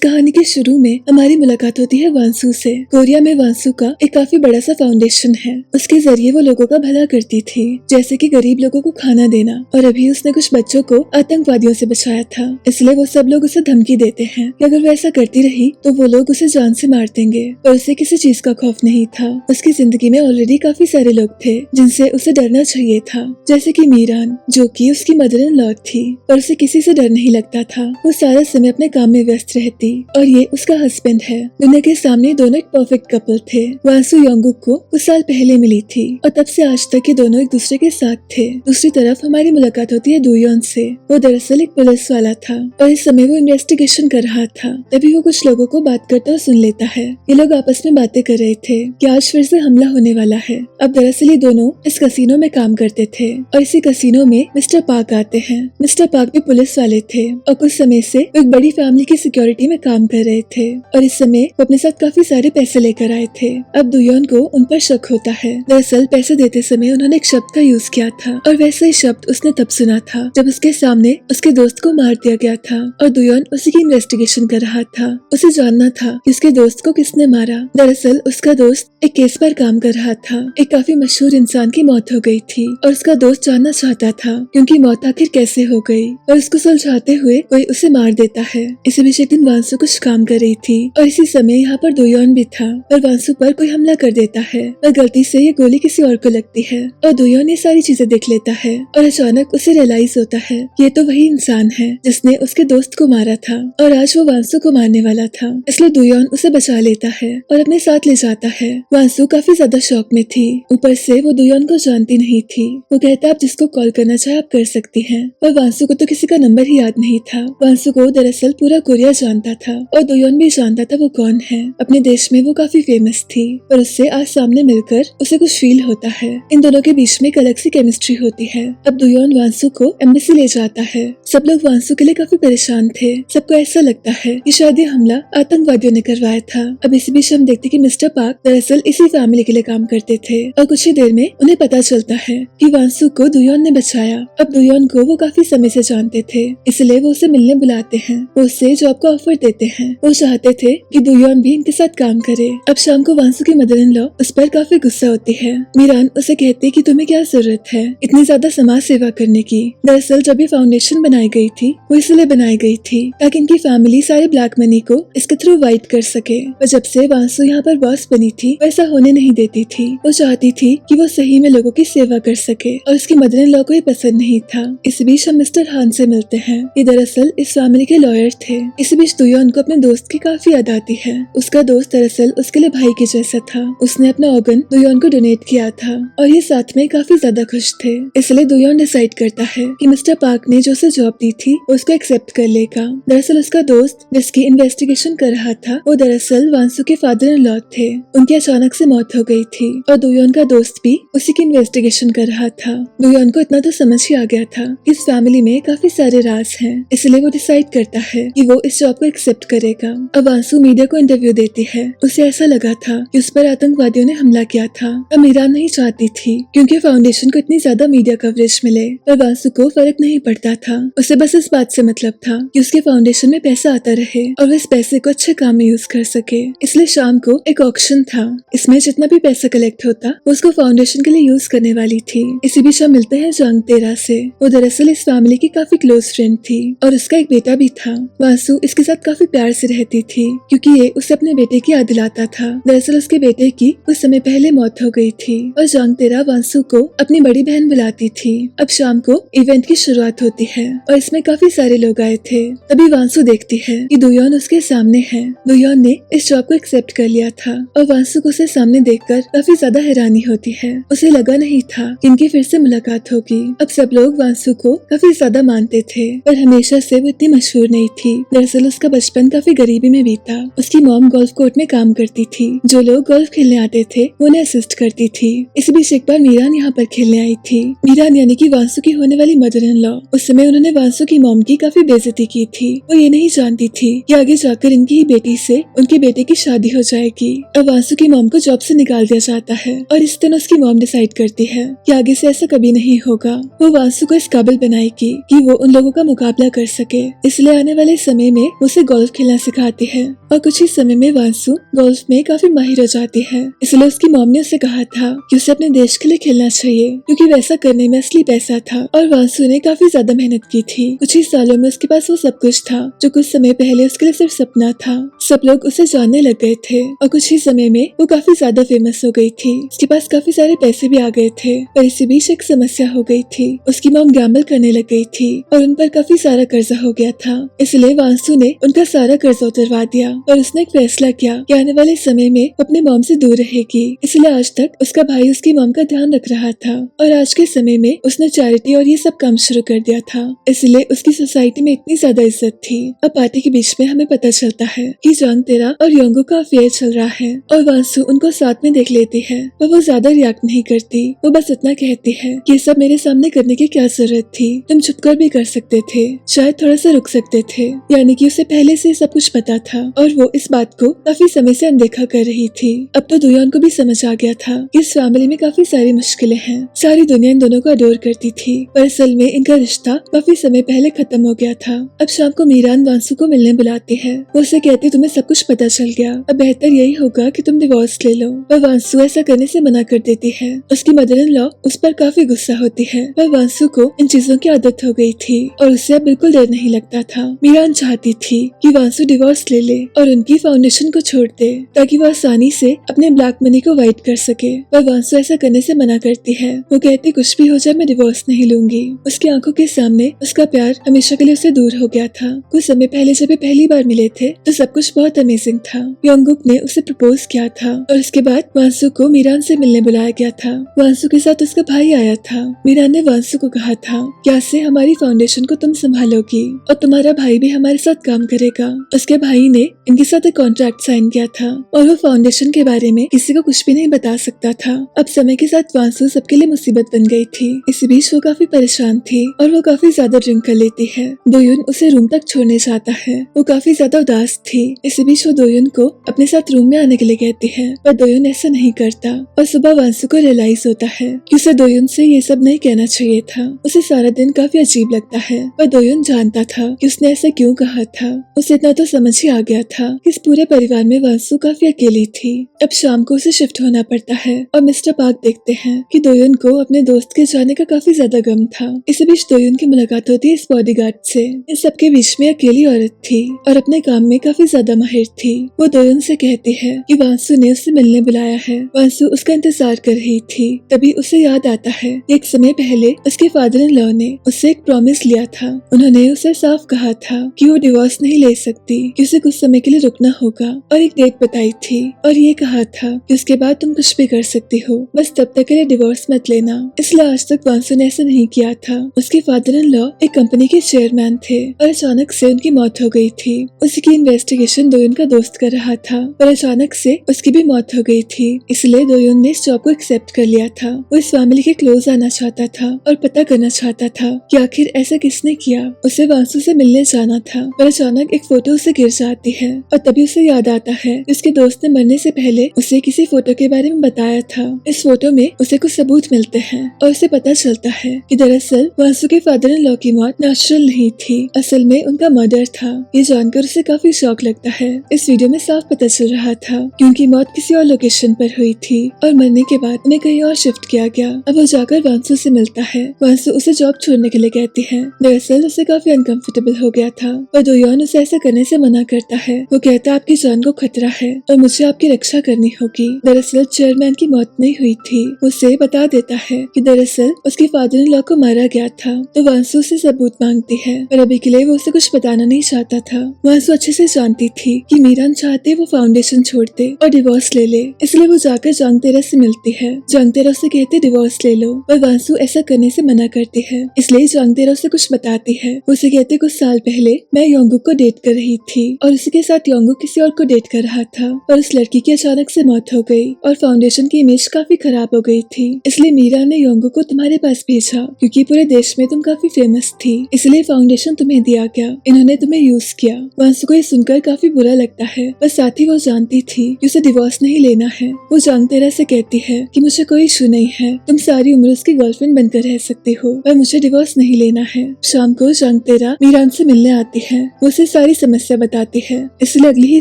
कहानी के शुरू में हमारी मुलाकात होती है वांसु से। कोरिया में वांसु का एक काफी बड़ा सा फाउंडेशन है। उसके जरिए वो लोगों का भला करती थी, जैसे कि गरीब लोगों को खाना देना। और अभी उसने कुछ बच्चों को आतंकवादियों से बचाया था, इसलिए वो सब लोग उसे धमकी देते हैं कि अगर वो ऐसा करती रही तो वो लोग उसे जान से मार देंगे। और उसे किसी चीज का खौफ नहीं था। उसकी जिंदगी में ऑलरेडी काफी सारे लोग थे जिनसे उसे डरना चाहिए था, जैसे कि मीरान, जो कि उसकी मदर इन लॉ थी। और उसे किसी से डर नहीं लगता था। वो सारा समय अपने काम में व्यस्त रहती। और ये उसका हस्बैंड है। दुनिया के सामने दोनों एक परफेक्ट कपल थे। वांसु योंगुक को कुछ साल पहले मिली थी और तब से आज तक ये दोनों एक दूसरे के साथ थे। दूसरी तरफ हमारी मुलाकात होती है दुयोन से। वो दरअसल एक पुलिस वाला था और इस समय वो इन्वेस्टिगेशन कर रहा था। तभी वो कुछ लोगों को बात करता हुआ सुन लेता है। ये लोग आपस में बातें कर रहे थे कि आज फिर से हमला होने वाला है। अब दरअसल ये दोनों इस कसीनो में काम करते थे और इसी कसीनो में मिस्टर पार्क आते हैं। मिस्टर पार्क भी पुलिस वाले थे और कुछ समय से वो एक बड़ी फैमिली की सिक्योरिटी में काम कर रहे थे। और इस समय वो अपने साथ काफी सारे पैसे लेकर आए थे। अब दुयोन को उन पर शक होता है। दरअसल पैसे देते समय उन्होंने एक शब्द का यूज किया था और वैसा ही शब्द उसने तब सुना था जब उसके सामने उसके दोस्त को मार दिया गया था। और दुयोन उसी की इन्वेस्टिगेशन कर रहा था। उसे जानना था कि उसके दोस्त को किसने मारा। दरअसल उसका दोस्त एक केस पर काम कर रहा था। एक काफी मशहूर इंसान की मौत हो गई थी और उसका दोस्त जानना चाहता था कि उनकी मौत आखिर कैसे हो गई। और उसको सुलझाते हुए कोई उसे मार देता है। इसी बीच एक दिन वांसु कुछ काम कर रही थी और इसी समय यहाँ पर दुयोन भी था और वांसु पर कोई हमला कर देता है और गलती से ये गोली किसी और को लगती है। और दुयोन ये सारी चीजें देख लेता है और अचानक उसे रियलाइज होता है ये तो वही इंसान है जिसने उसके दोस्त को मारा था और आज वो वांसु को मारने वाला था। इसलिए दुयोन उसे बचा लेता है और अपने साथ ले जाता है। वांसु काफी ज्यादा शॉक में थी। ऊपर से वो दुयोन को जानती नहीं थी। वो कहता आप जिसको कॉल करना चाहे आप कर सकती हैं। और वांसु को तो किसी का नंबर ही याद नहीं था। वांसु को दरअसल पूरा कोरिया जानता था और दुयोन भी जानता था वो कौन है। अपने देश में वो काफी फेमस थी और उससे आज सामने मिलकर उसे कुछ फील होता है। इन दोनों के बीच में एक अलग सी केमिस्ट्री होती है। अब दुयोन वांसु को एम्बेसी ले जाता है। सब लोग वांसु के लिए काफी परेशान थे। सबको ऐसा लगता है कि शायद ये हमला आतंकवादियों ने करवाया था। अब इसी बीच हम देखते कि मिस्टर पार्क दरअसल इसी फैमिली के लिए काम करते थे और कुछ ही देर में उन्हें पता चलता है कि वांसु को दुयोन ने बचाया। अब दुयोन को वो काफी समय से जानते थे, इसलिए वो उसे मिलने बुलाते हैं। वो उससे जॉब का ऑफर देते हैं। वो चाहते थे कि दुयोन भी इनके साथ काम करे। अब शाम को वांसु की मदर इन लॉ उस पर काफी गुस्सा होती है। मीरान उसे कहती कि तुम्हें क्या जरूरत है इतनी ज्यादा समाज सेवा करने की। दरअसल जब ये फाउंडेशन बनाई गई थी वो इसलिए बनाई गई थी ताकि इनकी फैमिली सारे ब्लैक मनी को इसके थ्रू वाइट कर सके। और जब से वांसु यहाँ पर बॉस बनी थी वैसा होने नहीं देती थी। वो चाहती थी कि वो सही में लोगों की सेवा कर सके और उसकी मदर इन लॉ को ये पसंद नहीं था। इस बीच हम मिस्टर हान से मिलते हैं। ये दरअसल इस फैमिली के लॉयर थे। इस बीच दुयोन को अपने दोस्त की काफी याद आती है। उसका दोस्त दरअसल उसके लिए भाई के जैसा था। उसने अपना ऑर्गन दुयोन को डोनेट किया था और ये साथ में काफी ज्यादा खुश थे। इसलिए दुयोन डिसाइड करता है कि मिस्टर पार्क ने जो उसे जॉब दी थी उसको एक्सेप्ट कर लेगा। दरअसल उसका दोस्त जिसकी इन्वेस्टिगेशन कर रहा था वो दरअसल वांसु के फादर इन लॉ थे। उनकी अचानक से मौत हो गई थी और दुयोन का दोस्त भी उसी की इन्वेस्टिगेशन कर रहा था। दुयोन को इतना तो समझ ही आ गया था इस फैमिली में काफी सारे राज हैं, इसलिए वो डिसाइड करता है कि वो इस जॉब को एक्सेप्ट करेगा। अब वांसु मीडिया को इंटरव्यू देती है। उसे ऐसा लगा था कि उस पर आतंकवादियों ने हमला किया था। अब मीरान नहीं चाहती थी क्योंकि फाउंडेशन को इतनी ज्यादा मीडिया कवरेज मिले, पर वांसु को फर्क नहीं पड़ता था। उसे बस इस बात से मतलब था कि उसके फाउंडेशन में पैसा आता रहे और वो इस पैसे को अच्छे काम में यूज कर सके। इसलिए शाम को एक ऑक्शन था। इसमें जितना भी पैसा कलेक्ट होता वो उसको फाउंडेशन के लिए यूज करने वाली थी। इसी बीच हम मिलते हैं जांग तेरा से। वो दरअसल इस फैमिली की काफी क्लोज फ्रेंड थी और उसका एक बेटा भी था। वांसु इसके साथ काफी प्यार से रहती थी क्योंकि ये उसे अपने बेटे की याद दिलाता था। दरअसल उसके बेटे की कुछ समय पहले मौत हो गई थी और जांग तेरा वांसु को अपनी बड़ी बहन बुलाती थी। अब शाम को इवेंट की शुरुआत होती है और इसमें काफी सारे लोग आए थे। तभी वांसु देखती है कि दुयोन उसके सामने है। दुयोन ने इस जॉब को एक्सेप्ट कर लिया था और वांसु को उसे सामने देखकर काफी ज्यादा हैरानी होती है। उसे लगा नहीं था कि इनकी फिर से मुलाकात होगी। अब सब लोग वांसु को काफी ज्यादा मानते थे पर हमेशा से वो इतनी मशहूर नहीं थी। दरअसल उसका बचपन काफी गरीबी में बीता। उसकी मॉम गोल्फ कोर्ट में काम करती थी। जो लोग गोल्फ खेलने आते थे वो उन्हें असिस्ट करती थी। इस बीच एक बार मीरान यहाँ पर खेलने आई थी। मीरान यानी कि वांसु की होने वाली मदर इन लॉ। उस समय उन्होंने वांसु की मॉम की काफी बेइज्जती की थी। वो ये नहीं जानती थी कि आगे जाकर इनकी ही बेटी से उनके बेटे की शादी हो जाएगी। अब वांसु की मॉम को जॉब से निकाल दिया जाता है और इस दिन उसकी मॉम डिसाइड करती है कि आगे से ऐसा कभी नहीं होगा। वो वांसु को इस काबिल बनाएगी कि वो उन लोगों का मुकाबला कर सके। इसलिए आने वाले समय में उसे गोल्फ खेलना सिखाती है और कुछ ही समय में वांसु गोल्फ में काफी माहिर हो जाती है। इसलिए उसकी मॉम ने उसे कहा था कि उसे अपने देश के लिए खेलना चाहिए, क्योंकि वैसा करने में असली पैसा था। और वांसु ने काफी ज्यादा मेहनत की थी। कुछ ही सालों में उसके पास वो सब कुछ था जो कुछ समय पहले उसके लिए सिर्फ सपना था। सब लोग उसे जानने लग गए थे और कुछ ही समय में वो काफी ज्यादा फेमस हो गई थी। उसके पास काफी सारे पैसे भी आ गए थे, पर इसी बीच एक समस्या हो गई थी। उसकी मॉम गैम्बल करने लग गई थी और उन पर काफी सारा कर्जा हो गया था। इसलिए वांसु ने उनका सारा कर्जा उतरवा दिया और उसने एक फैसला किया कि आने वाले समय में वो अपने मॉम से दूर रहेगी। इसलिए आज तक उसका भाई उसकी मॉम का ध्यान रख रहा था और आज के समय में उसने चैरिटी और ये सब काम शुरू कर दिया था। इसलिए उसकी सोसाइटी में इतनी ज्यादा इज्जत थी। अब पार्टी के बीच में हमें पता चलता है कि जंग तेरा और योंगो का अफेयर चल रहा है और वांसु उनको साथ में देख लेती है, पर वो ज्यादा रिएक्ट नहीं करती। वो बस इतना कहती है कि ये सब मेरे सामने करने की क्या जरूरत थी, तुम छुपकर भी कर सकते थे, शायद थोड़ा सा रुक सकते थे। यानी कि उसे पहले से सब कुछ पता था और वो इस बात को काफी समय से अनदेखा कर रही थी। अब तो दोयोन को भी समझ आ गया था कि इस फैमिली में काफी सारी मुश्किलें हैं। सारी दुनिया इन दोनों को अडोर करती थी, पर असल में इनका रिश्ता काफी समय पहले खत्म हो गया था। अब शाम को मीरान वांसु को मिलने बुलाती है। वो उसे कहती तुम्हें सब कुछ पता चल गया, अब बेहतर यही होगा कि तुम डिवोर्स ले लो। पर वांसु ऐसा करने से मना कर देती है। उसकी मदर इन लॉ उस पर काफी गुस्सा होती है, पर वांसु को इन चीजों की आदत हो गई थी और उसे अब बिल्कुल डर नहीं लगता था। मीरान चाहती थी कि वांसु डिवोर्स ले ले और उनकी फाउंडेशन को छोड़ दे ताकि वो आसानी से अपने ब्लैक मनी को वाइट कर सके, पर वांसु ऐसा करने से मना करती है। वो कहती कुछ भी हो जाए मैं डिवोर्स नहीं लूंगी। उसकी आंखों के सामने उसका प्यार हमेशा के लिए उससे दूर हो गया था। कुछ समय पहले जब वे पहली बार मिले थे तो सब कुछ बहुत अमेजिंग था। योंगुक ने उसे प्रपोज किया था और उसके बाद वांसु को मीरान से मिलने बुलाया गया था। वांसु के साथ उसका भाई आया था। मीरान ने वांसु को कहा था क्या से हमारी फाउंडेशन को तुम संभालोगी और तुम्हारा भाई भी हमारे साथ काम करेगा। उसके भाई ने इनके साथ एक कॉन्ट्रैक्ट साइन किया था और वो फाउंडेशन के बारे में किसी को कुछ भी नहीं बता सकता था। अब समय के साथ वांसु सबके लिए मुसीबत बन गई थी। इसी बीच वो काफी परेशान थी और वो काफी ज्यादा ड्रिंक कर लेती है। दोयुन उसे रूम तक छोड़ने जाता है। वो काफी ज्यादा उदास थी। इसी बीच वो दोयुन को अपने साथ रूम में आने के लिए कहती है, पर दोयुन ऐसा नहीं करता और सुबह वांसु को रियलाइज होता है कि उसे दोयुन से ये सब नहीं कहना चाहिए था। उसे सारा दिन काफी अजीब लगता है, पर दोयुन जानता था कि उसने ऐसा क्यों कहा था। उसे इतना तो समझ ही आ गया था कि इस पूरे परिवार में वांसु काफी अकेली थी। अब शाम को उसे शिफ्ट होना पड़ता है और मिस्टर पार्क देखते हैं कि दोयुन को अपने दोस्त के जाने का काफी ज्यादा गम था। इसी बीच दोयुन की मुलाकात होती है इस बॉडीगार्ड से। इन सबके बीच में अकेली औरत थी और अपने काम में काफी ज्यादा माहिर थी। वो दोयुन से कहती है कि वांसु ने उसे मिलने बुलाया है। वांसु उसका इंतजार कर रही थी। तभी उसे याद आता है एक समय पहले उसके फादर इन लॉ ने उससे एक प्रॉमिस लिया था। उन्होंने उसे साफ कहा था कि वो डिवोर्स नहीं ले सकती, कि उसे कुछ समय के लिए रुकना होगा और एक डेट बताई थी और ये कहा था कि उसके बाद तुम कुछ भी कर सकती हो, बस तब तक के लिए डिवोर्स मत लेना। इसलिए आज तक वांसु ने ऐसा नहीं किया था। उसके फादर इन लॉ एक कंपनी के चेयरमैन थे और अचानक से उनकी मौत हो गई थी। उसकी इन्वेस्टिगेशन दोयुन का दोस्त कर रहा था पर अचानक से उसकी भी मौत हो गई थी। इसलिए दोयुन ने इस जॉब को एक्सेप्ट कर लिया था। वो इस फैमिली के क्लोज आना चाहता था और पता करना चाहता था कि आखिर ऐसा किसने किया। उसे वांसु से मिलने जाना था पर अचानक एक फोटो उसे गिर जाती है और तभी उसे याद आता है उसके दोस्त ने मरने से पहले उसे किसी फोटो के बारे में बताया था। इस फोटो में उसे कुछ सबूत मिलते हैं और उसे पता चलता है कि दरअसल वांसु के फादर इन लॉ की मौत नेचुरल नहीं थी, असल में उनका मर्डर था। ये जानकर उसे काफी शौक लगता है। इस वीडियो में साफ पता चल रहा था कि उनकी मौत किसी और लोकेशन पर हुई थी और मरने के बाद उन्हें कहीं और शिफ्ट किया गया। अब वो जाकर वांसु से मिलता है। वांसु उसे जॉब छोड़ने के लिए कहती है। दरअसल उसे काफी अनकंफर्टेबल हो गया था पर दोयुन उसे ऐसा करने से मना करता है। वो कहता है आपकी जान को खतरा है और मुझे आपकी रक्षा करनी होगी। दरअसल चेयरमैन की मौत नहीं हुई थी। उसे बता देता है कि दरअसल उसके फादर इन लॉ को मारा गया था। तो वांसु से सबूत मांगती है पर अभी के लिए वो उसे कुछ बताना नहीं चाहता था। वांसु अच्छे से जानती थी कि मीरान चाहते वो फाउंडेशन छोड़ दे और डिवोर्स ले ले, इसलिए वो जाकर जंग तेरा से मिलती है। जंग तेरा से कहते डिवोर्स ले लो पर वांसु ऐसा करने से मना करती है। इसलिए जंग तेरा से कुछ बताती है। उसे कहते कुछ साल पहले मैं योंगुक को डेट कर रही थी और उसी के साथ साथ योंगुक किसी और को डेट कर रहा था और उस लड़की की अचानक से मौत हो गई और फाउंडेशन की इमेज काफी खराब हो गई थी। इसलिए मीरा ने योंगुक को तुम्हारे पास भेजा क्योंकि पूरे देश में तुम काफी फेमस थी, इसलिए फाउंडेशन तुम्हें दिया गया। इन्होंने तुम्हें यूज किया। वांसु को ये सुनकर काफी बुरा लगता है, पर साथ ही वो जानती थी कि उसे डिवोर्स नहीं लेना है। वो जांग तेरा से कहती है कि मुझे कोई इशू नहीं है, तुम सारी उम्र उसकी गर्लफ्रेंड बनकर रह सकती हो, पर मुझे डिवोर्स नहीं लेना है। शाम को जांग तेरा मीरान से मिलने आती है। वो उसे सारी समस्या बताती है। इसलिए अगली ही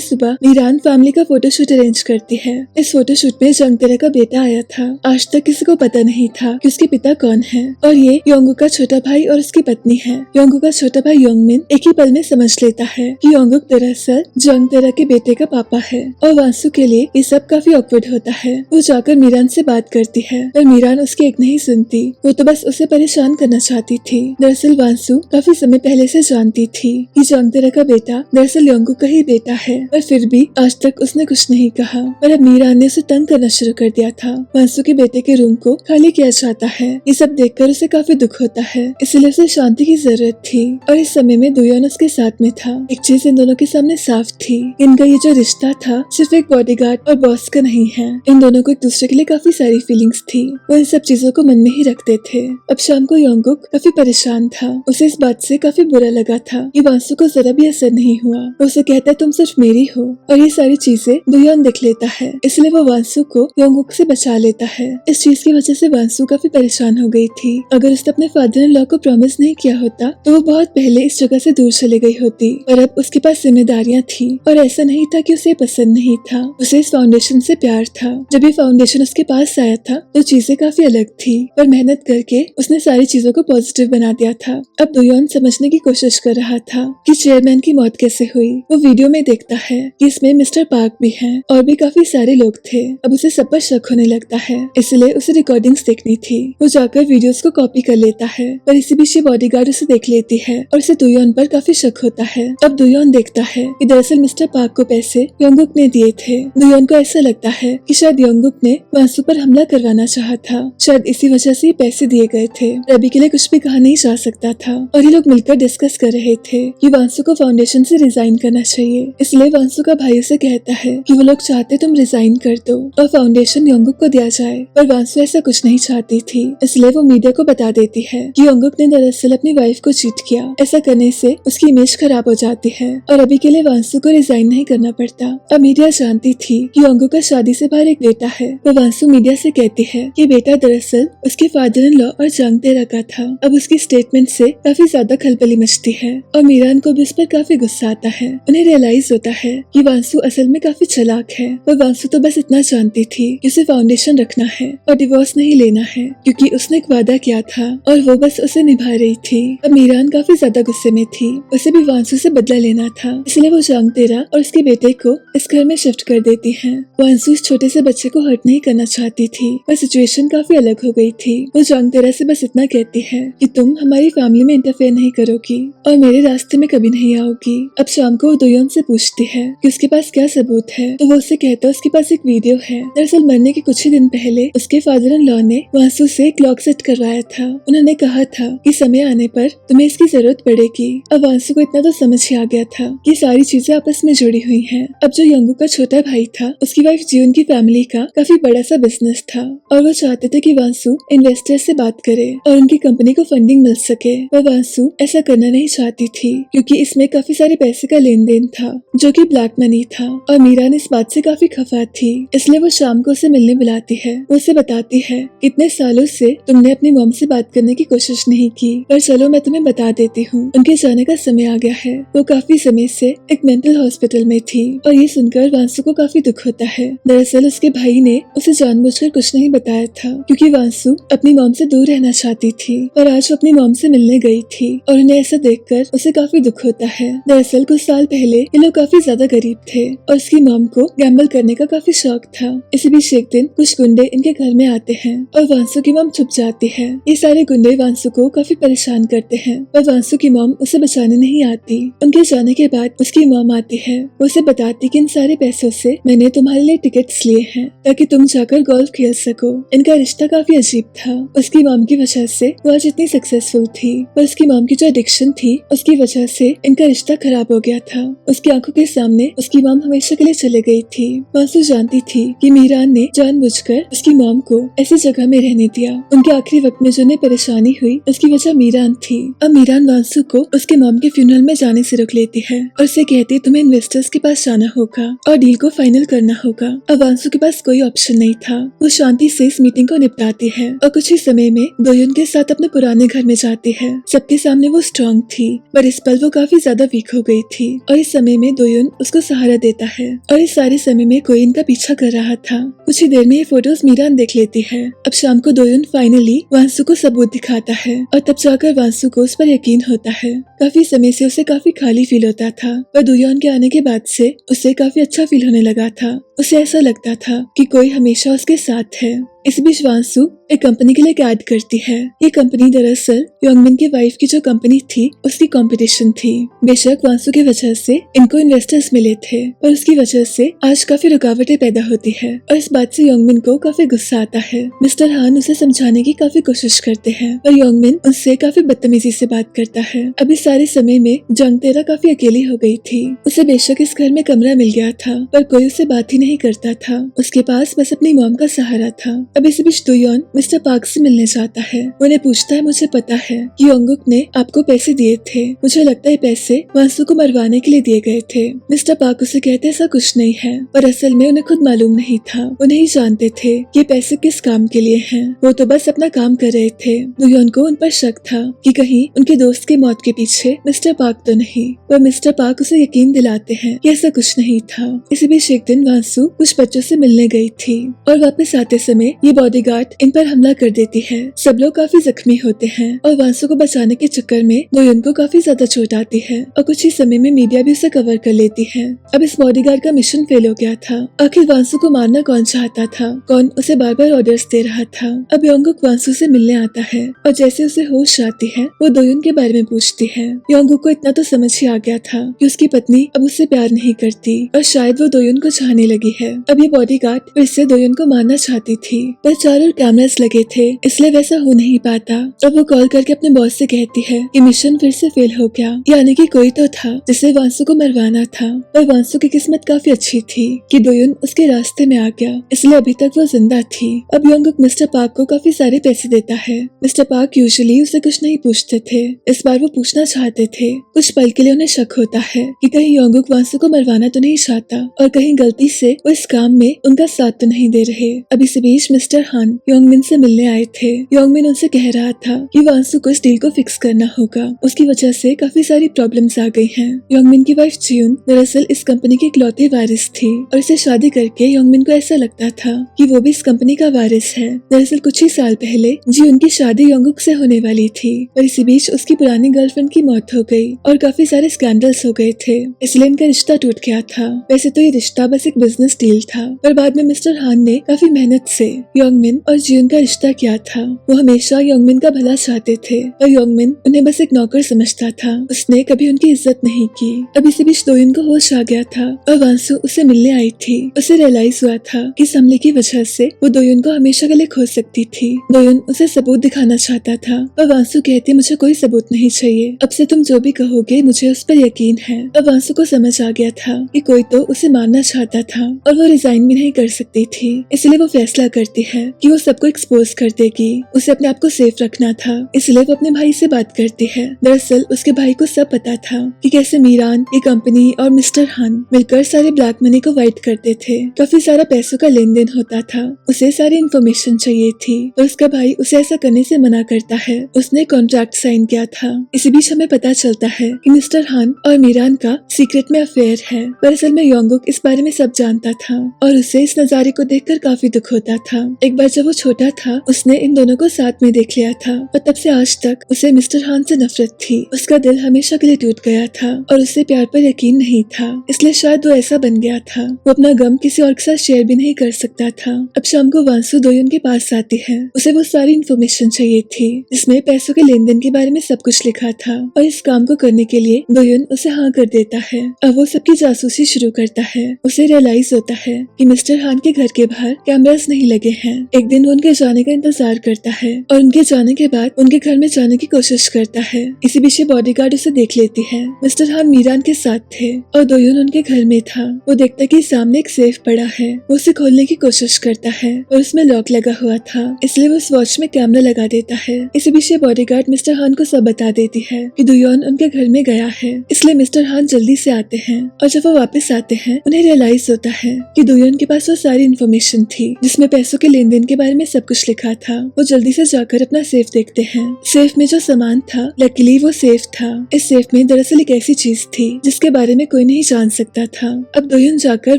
सुबह मीरान फैमिली का फोटोशूट अरेंज करती है। इस फोटोशूट में जांग तेरा का बेटा आया था। आज तक किसी को पता नहीं था कि उसके पिता कौन है और ये योंगुक का छोटा भाई और उसकी पत्नी है। योंगुक का छोटा भाई योंगमिन एक ही पल में समझ लेता है कि योंगुक दरअसल जांग तेरा के बेटे का पापा है और वांसु के लिए ये सब काफी ऑकवर्ड होता है। वो जाकर मीरान से बात करती है पर मीरान उसकी एक नहीं सुनती। वो तो बस उसे परेशान करना चाहती थी। दरअसल वांसु काफी समय पहले से जानती थी कि जांग तेरा का बेटा दरअसल योंगुक का ही बेटा है, पर फिर भी आज तक उसने कुछ नहीं कहा। पर अब मीरान ने उसे तंग करना शुरू कर दिया था। वांसु के बेटे के रूम को खाली किया जाता है। ये सब देखकर उसे काफी दुख होता है, इसलिए उसे शांति की जरूरत थी और इस समय में दुयोन उसके साथ में था। एक चीज इन दोनों के सामने साफ थी, इनका ये जो रिश्ता था सिर्फ एक बॉडीगार्ड और बॉस का नहीं है। इन दोनों को एक दूसरे के लिए काफी सारी फीलिंग्स थी। वो इन सब चीजों को मन में ही रखते थे। अब शाम को योंगुक काफी परेशान था। उसे इस बात से काफी बुरा लगा था कि वांसु को जरा भी असर नहीं हुआ। वो उसे कहता तुम सिर्फ मेरी हो और ये सारी चीजें दुयोन देख लेता है, इसलिए वो वांसु को योंगुक से बचा लेता है। इस चीज की वजह से वांसु काफी परेशान हो गई थी। अगर उसने अपने फादर इन लॉ को प्रॉमिस नहीं किया होता तो वो बहुत पहले इस जगह से दूर चली गई होती, पर अब उसके पास जिम्मेदारियां थी और ऐसा नहीं था कि उसे पसंद नहीं था। उसे इस फाउंडेशन से प्यार था। जब ये फाउंडेशन उसके पास आया था तो चीजें काफी अलग थी, पर मेहनत करके उसने सारी चीजों को पॉजिटिव बना दिया था। अब दुयोन समझने की कोशिश कर रहा था कि चेयरमैन की मौत कैसे हुई। वो वीडियो में देखता है कि इसमें मिस्टर पार्क भी हैं और भी काफी सारे लोग थे। अब उसे सब पर शक होने लगता है, इसलिए उसे रिकॉर्डिंग्स देखनी थी। वो जाकर वीडियोस को कॉपी कर लेता है, पर इसी बीच ये बॉडीगार्ड उसे देख लेती है और उसे दुयोन पर काफी शक होता है। अब दुयोन देखता है कि दरअसल मिस्टर पार्क को पैसे योंगुक ने दिए थे। दुयोन को ऐसा लगता है कि शायद योंगुक ने वांसु पर हमला करवाना चाहा था, शायद इसी वजह से ये पैसे दिए गए थे। अभी के लिए कुछ भी कहा नहीं जा सकता था और ये लोग मिलकर डिस्कस कर रहे थे कि वांसु को फाउंडेशन से रिजाइन करना चाहिए। इसलिए वांसु का भाई उसे कहता है कि वो लोग चाहते तुम रिजाइन कर दो और फाउंडेशन योंगुक को दिया जाए, पर वांसु ऐसा कुछ नहीं चाहती थी। इसलिए वो मीडिया को बता देती है कि योंगुक ने दरअसल अपनी वाइफ को चीट किया। ऐसा करने से उसकी इमेज खराब हो जाती है और अभी के लिए वांसु को रिजाइन नहीं करना पड़ता। अब मीडिया जानती थी कि योंगुक का शादी से बाहर एक बेटा है। वो वांसु मीडिया से कहती है कि बेटा दरअसल उसके फादर इन लॉ और जांग तेरा का था। अब उसकी स्टेटमेंट से काफी ज्यादा खलबली मचती है और मीरान को भी उस पर काफी गुस्सा आता है। उन्हें रियलाइज होता है कि वांसु असल में काफी चालाक है। वो वांसु तो बस इतना जानती थी कि उसे फाउंडेशन रखना है और डिवोर्स नहीं लेना है, क्योंकि उसने एक वादा किया था और वो बस उसे निभा रही थी। अब मीरान काफी ज्यादा गुस्से में थी। उसे भी वांसु से बदला लेना था, इसलिए वो जांग तेरा और उसके बेटे को इस घर में शिफ्ट कर देती है। वांसु इस छोटे से बच्चे को हर्ट नहीं करना चाहती थी, पर सिचुएशन काफी अलग हो गई थी। वो जांग तेरा से बस इतना कहती है कि तुम हमारी फैमिली में इंटरफेयर नहीं करोगी और मेरे रास्ते में कभी नहीं आओगी। अब शाम को वो दुयोन से पूछती है कि उसके पास क्या सबूत है, तो वो उससे कहता है उसके पास एक वीडियो है। दरअसल मरने के कुछ ही दिन पहले उसके फादर इन लॉ ने वांसु से एक क्लॉक सेट करवाया था। उन्होंने कहा था कि समय आने पर तुम्हें इसकी जरूरत पड़ेगी। अब वांसु को इतना तो समझ ही आ गया था कि सारी चीजें आपस में जुड़ी हुई हैं। अब जो योंगुक का छोटा भाई था उसकी वाइफ जीवन की फैमिली का काफी बड़ा सा बिजनेस था और वो चाहते थे कि वांसु इन्वेस्टर से बात करे और उनकी कंपनी को फंडिंग मिल सके। पर वांसु ऐसा करना नहीं चाहती थी क्योंकि इसमें काफी सारे पैसे का लेन देन था जो कि ब्लैक मनी था और मीरान इस बात से काफी खफा थी। इसलिए वो शाम को उसे मिलने बुलाती है। वो उसे बताती है इतने सालों से तुमने अपनी मॉम से बात करने की कोशिश नहीं की, पर चलो मैं तुम्हें बता देती हूँ, उनके जाने का समय आ गया है। वो काफी समय से एक मेंटल हॉस्पिटल में थी और ये सुनकर वांसु को काफी दुख होता है। दरअसल उसके भाई ने उसे जानबूझकर कुछ नहीं बताया था क्योंकि वांसु अपनी मॉम से दूर रहना चाहती थी, पर आज वो अपनी मॉम से मिलने गई थी और उन्हें ऐसा देखकर उसे काफी दुख होता है। दरअसल कुछ साल पहले ये लोग काफी ज्यादा गरीब थे और उसकी मॉम को गैम्बल करने का काफी शौक था। इसी बीच एक दिन कुछ गुंडे इनके घर में आते हैं और वांसु की मॉम छुप जाती है। ये सारे गुंडे वांसु को काफी परेशान करते हैं पर वांसु की मॉम उसे बचाने नहीं आती। उनके जाने के बाद उसकी मॉम आती है। वो उसे बताती कि इन सारे पैसों से मैंने तुम्हारे लिए टिकट्स लिए हैं ताकि तुम जाकर गोल्फ खेल सको। इनका रिश्ता काफी अजीब था। उसकी मॉम की वजह से वो आज इतनी सक्सेसफुल थी, पर उसकी मॉम की जो एडिक्शन थी उसकी वजह से इनका रिश्ता खराब हो गया था। उसकी आंखों के सामने उसकी मॉम हमेशा के लिए चले गई थी। वांसू जानती थी कि मीरान ने जानबूझकर उसकी मॉम को ऐसी जगह में रहने दिया। उनके आखिरी वक्त में जो उन्हें परेशानी हुई उसकी वजह मीरान थी। अब मीरान वांसू को उसके मॉम के फ्यूनरल में जाने से रोक लेती है और उसे कहती है तुम्हें इन्वेस्टर्स के पास जाना होगा और डील को फाइनल करना होगा। अब वांसू के पास कोई ऑप्शन नहीं था। वो शांति से इस मीटिंग को निपटाती है और कुछ ही समय में दोयुन के साथ अपने पुराने घर में जाती है। सबके सामने वो स्ट्रांग थी पर इस पल वो काफी ज्यादा वीक हो गई थी और इस समय में दोयुन उसको सहारा देता है और इस सारे समय में कोई इनका पीछा कर रहा था। कुछ ही देर में ये फोटोज मीरान देख लेती है। अब शाम को दोयुन फाइनली वांसू को सबूत दिखाता है और तब जाकर वांसू को उस पर यकीन होता है। काफी समय से उसे काफी खाली फील होता था पर दोयुन के आने के बाद से उसे काफी अच्छा फील होने लगा था। उसे ऐसा लगता था कि कोई हमेशा उसके साथ है। इस बीच वांसू एक कंपनी के लिए एक ऐड करती है। ये कंपनी दरअसल योंगमिन की वाइफ की जो कंपनी थी उसकी कंपटीशन थी। बेशक वांसू की वजह से इनको इन्वेस्टर्स मिले थे पर उसकी वजह से आज काफी रुकावटें पैदा होती है और इस बात से योंगमिन को काफी गुस्सा आता है। मिस्टर हान उसे समझाने की काफी कोशिश करते हैं पर योंगमिन उससे काफी बदतमीजी से बात करता है। अब इस सारे समय में जंग तेरा काफी अकेली हो गई थी। उसे बेशक इस घर में कमरा मिल गया था पर कोई उससे बात ही नहीं करता था। उसके पास बस अपनी मॉम का सहारा था। अब इस बीच दोयोन मिस्टर पार्क से मिलने जाता है। उन्हें पूछता है मुझे पता है कि योंगुक ने आपको पैसे दिए थे। मुझे लगता है पैसे वांसू को मरवाने के लिए दिए गए थे। मिस्टर पार्क उसे कहते ऐसा कुछ नहीं है पर असल में उन्हें खुद मालूम नहीं था। वो नहीं जानते थे कि पैसे किस काम के लिए हैं। वो तो बस अपना काम कर रहे थे। दोयोन को उन पर शक था कि कहीं उनके दोस्त की मौत के पीछे मिस्टर पार्क तो नहीं। पर मिस्टर पार्क उसे यकीन दिलाते हैं कि ऐसा कुछ नहीं था। इसी बीच एक दिन वांसू कुछ बच्चों से मिलने गई थी और वापस आते समय ये बॉडीगार्ड इन पर हमला कर देती है। सब लोग काफी जख्मी होते हैं और वांसू को बचाने के चक्कर में दोयुन को काफी ज्यादा चोट आती है और कुछ ही समय में मीडिया भी उसे कवर कर लेती है। अब इस बॉडीगार्ड का मिशन फेल हो गया था। आखिर वांसू को मारना कौन चाहता था, कौन उसे बार बार ऑर्डर्स दे रहा था। अब योंगुक वांसू से मिलने आता है और जैसे उसे होश आती है वो दोयुन के बारे में पूछती है। योंगुक को इतना तो समझ ही आ गया था कि उसकी पत्नी अब उससे प्यार नहीं करती और शायद वो दोयुन को चाहने लगी है। अब ये बॉडीगार्ड फिर से दोयुन को मारना चाहती थी पर चारों कैमरास लगे थे इसलिए वैसा हो नहीं पाता। अब वो कॉल करके अपने बॉस से कहती है कि मिशन फिर से फेल हो गया। यानी कि कोई तो था जिसे वांसू को मरवाना था पर वांसू की किस्मत काफी अच्छी थी कि दोयुन उसके रास्ते में आ गया इसलिए अभी तक वो जिंदा थी। अब योंगुक मिस्टर पार्क को काफी सारे पैसे देता है। मिस्टर पार्क यूजुअली उसे कुछ नहीं पूछते थे। इस बार वो पूछना चाहते थे। कुछ पल के लिए उन्हें शक होता है कि कहीं योंगुक वांसू को मरवाना तो नहीं चाहता और कहीं गलती से वो इस काम में उनका साथ तो नहीं दे रहे। अब इस बीच मिस्टर हान योंगमिन से मिलने आए थे। योंगमिन उनसे कह रहा था कि वांसू को इस डील को फिक्स करना होगा। उसकी वजह से काफी सारी प्रॉब्लम्स आ गई हैं। योंगमिन की वाइफ जियुन दरअसल इस कंपनी की इकलौती वारिस थी और इसे शादी करके योंगमिन को ऐसा लगता था कि वो भी इस कंपनी का वारिस है। दरअसल कुछ ही साल पहले जियुन की शादी योंगुक से होने वाली थी पर इसी बीच उसकी पुरानी गर्लफ्रेंड की मौत हो गई और काफी सारे स्कैंडल्स हो गए थे इसलिए इनका रिश्ता टूट गया था। वैसे तो ये रिश्ता बस एक बिजनेस डील था पर बाद में मिस्टर हान ने काफी मेहनत से योंगमिन और जियुन का रिश्ता किया था। वो हमेशा योंगमिन का भला चाहते थे और योंगमिन उन्हें बस एक नौकर समझता था। उसने कभी उनकी इज्जत नहीं की। अब इसी बीच दोयुन को होश आ गया था और वांसू उसे मिलने आई थी। उसे रियलाइज हुआ था कि इस हमले की वजह से वो दोयुन को हमेशा के लिए खो सकती थी। दोयुन उसे सबूत दिखाना चाहता था और वांसू कहती मुझे कोई सबूत नहीं चाहिए। अब से तुम जो भी कहोगे मुझे उस पर यकीन है। अब वांसू को समझ आ गया था कि कोई तो उसे मारना चाहता था और वो रिजाइन भी नहीं कर सकती थी। इसलिए वो फैसला करती है कि वो सबको एक्सपोज कर देगी। उसे अपने आप को सेफ रखना था इसलिए वो अपने भाई से बात करती है। दरअसल उसके भाई को सब पता था कि कैसे मीरान, ये कंपनी और मिस्टर हान मिलकर सारे ब्लैक मनी को वाइट करते थे। काफी सारा पैसों का लेन देन होता था। उसे सारी इन्फॉर्मेशन चाहिए थी और उसका भाई उसे ऐसा करने से मना करता है। उसने कॉन्ट्रैक्ट साइन किया था। इसी बीच हमें पता चलता है कि मिस्टर हान और मीरान का सीक्रेट में अफेयर है। दरअसल में योंगुक इस बारे में सब जानता था और उसे इस नजारे को देखकर काफी दुख होता था। एक बार जब वो छोटा था उसने इन दोनों को साथ में देख लिया था और तब से आज तक उसे मिस्टर हान से नफरत थी। उसका दिल हमेशा के लिए टूट गया था और उसे प्यार पर यकीन नहीं था इसलिए शायद वो ऐसा बन गया था। वो अपना गम किसी और के साथ शेयर भी नहीं कर सकता था। अब शाम को वांसू दोयुन के पास आती है। उसे वो सारी इन्फॉर्मेशन चाहिए थी जिसमें पैसों के लेन देन के बारे में सब कुछ लिखा था और इस काम को करने के लिए दोयुन उसे हाँ कर देता है। अब वो सबकी जासूसी शुरू करता है। उसे रियलाइज रियलाइज होता है कि मिस्टर हान के घर के बाहर कैमरास नहीं लगे हैं। एक दिन वो उनके जाने का इंतजार करता है और उनके जाने के बाद उनके घर में जाने की कोशिश करता है। इसी बीच बॉडीगार्ड उसे देख लेती है। मिस्टर हान मीरान के साथ थे और दोयोन उनके घर में था। वो देखता है कि सामने एक सेफ पड़ा है। वो उसे खोलने की कोशिश करता है और उसमें लॉक लगा हुआ था, इसलिए वो उस वॉच में कैमरा लगा देता है। इसी बीच बॉडीगार्ड मिस्टर हान को सब बता देती है कि दोयोन उनके घर में गया है, इसलिए मिस्टर हान जल्दी से आते हैं। और जब वो वापस आते हैं उन्हें रियलाइज होता है कि दोयोन के पास वो सारी इन्फॉर्मेशन थी जिसमें पैसों के लेन देन के बारे में सब कुछ लिखा था। वो जल्दी से जाकर अपना सेफ देखते हैं। सेफ में जो सामान था, लकीली वो सेफ था। इस सेफ में दरअसल एक ऐसी चीज थी जिसके बारे में कोई नहीं जान सकता था। अब दोयोन जाकर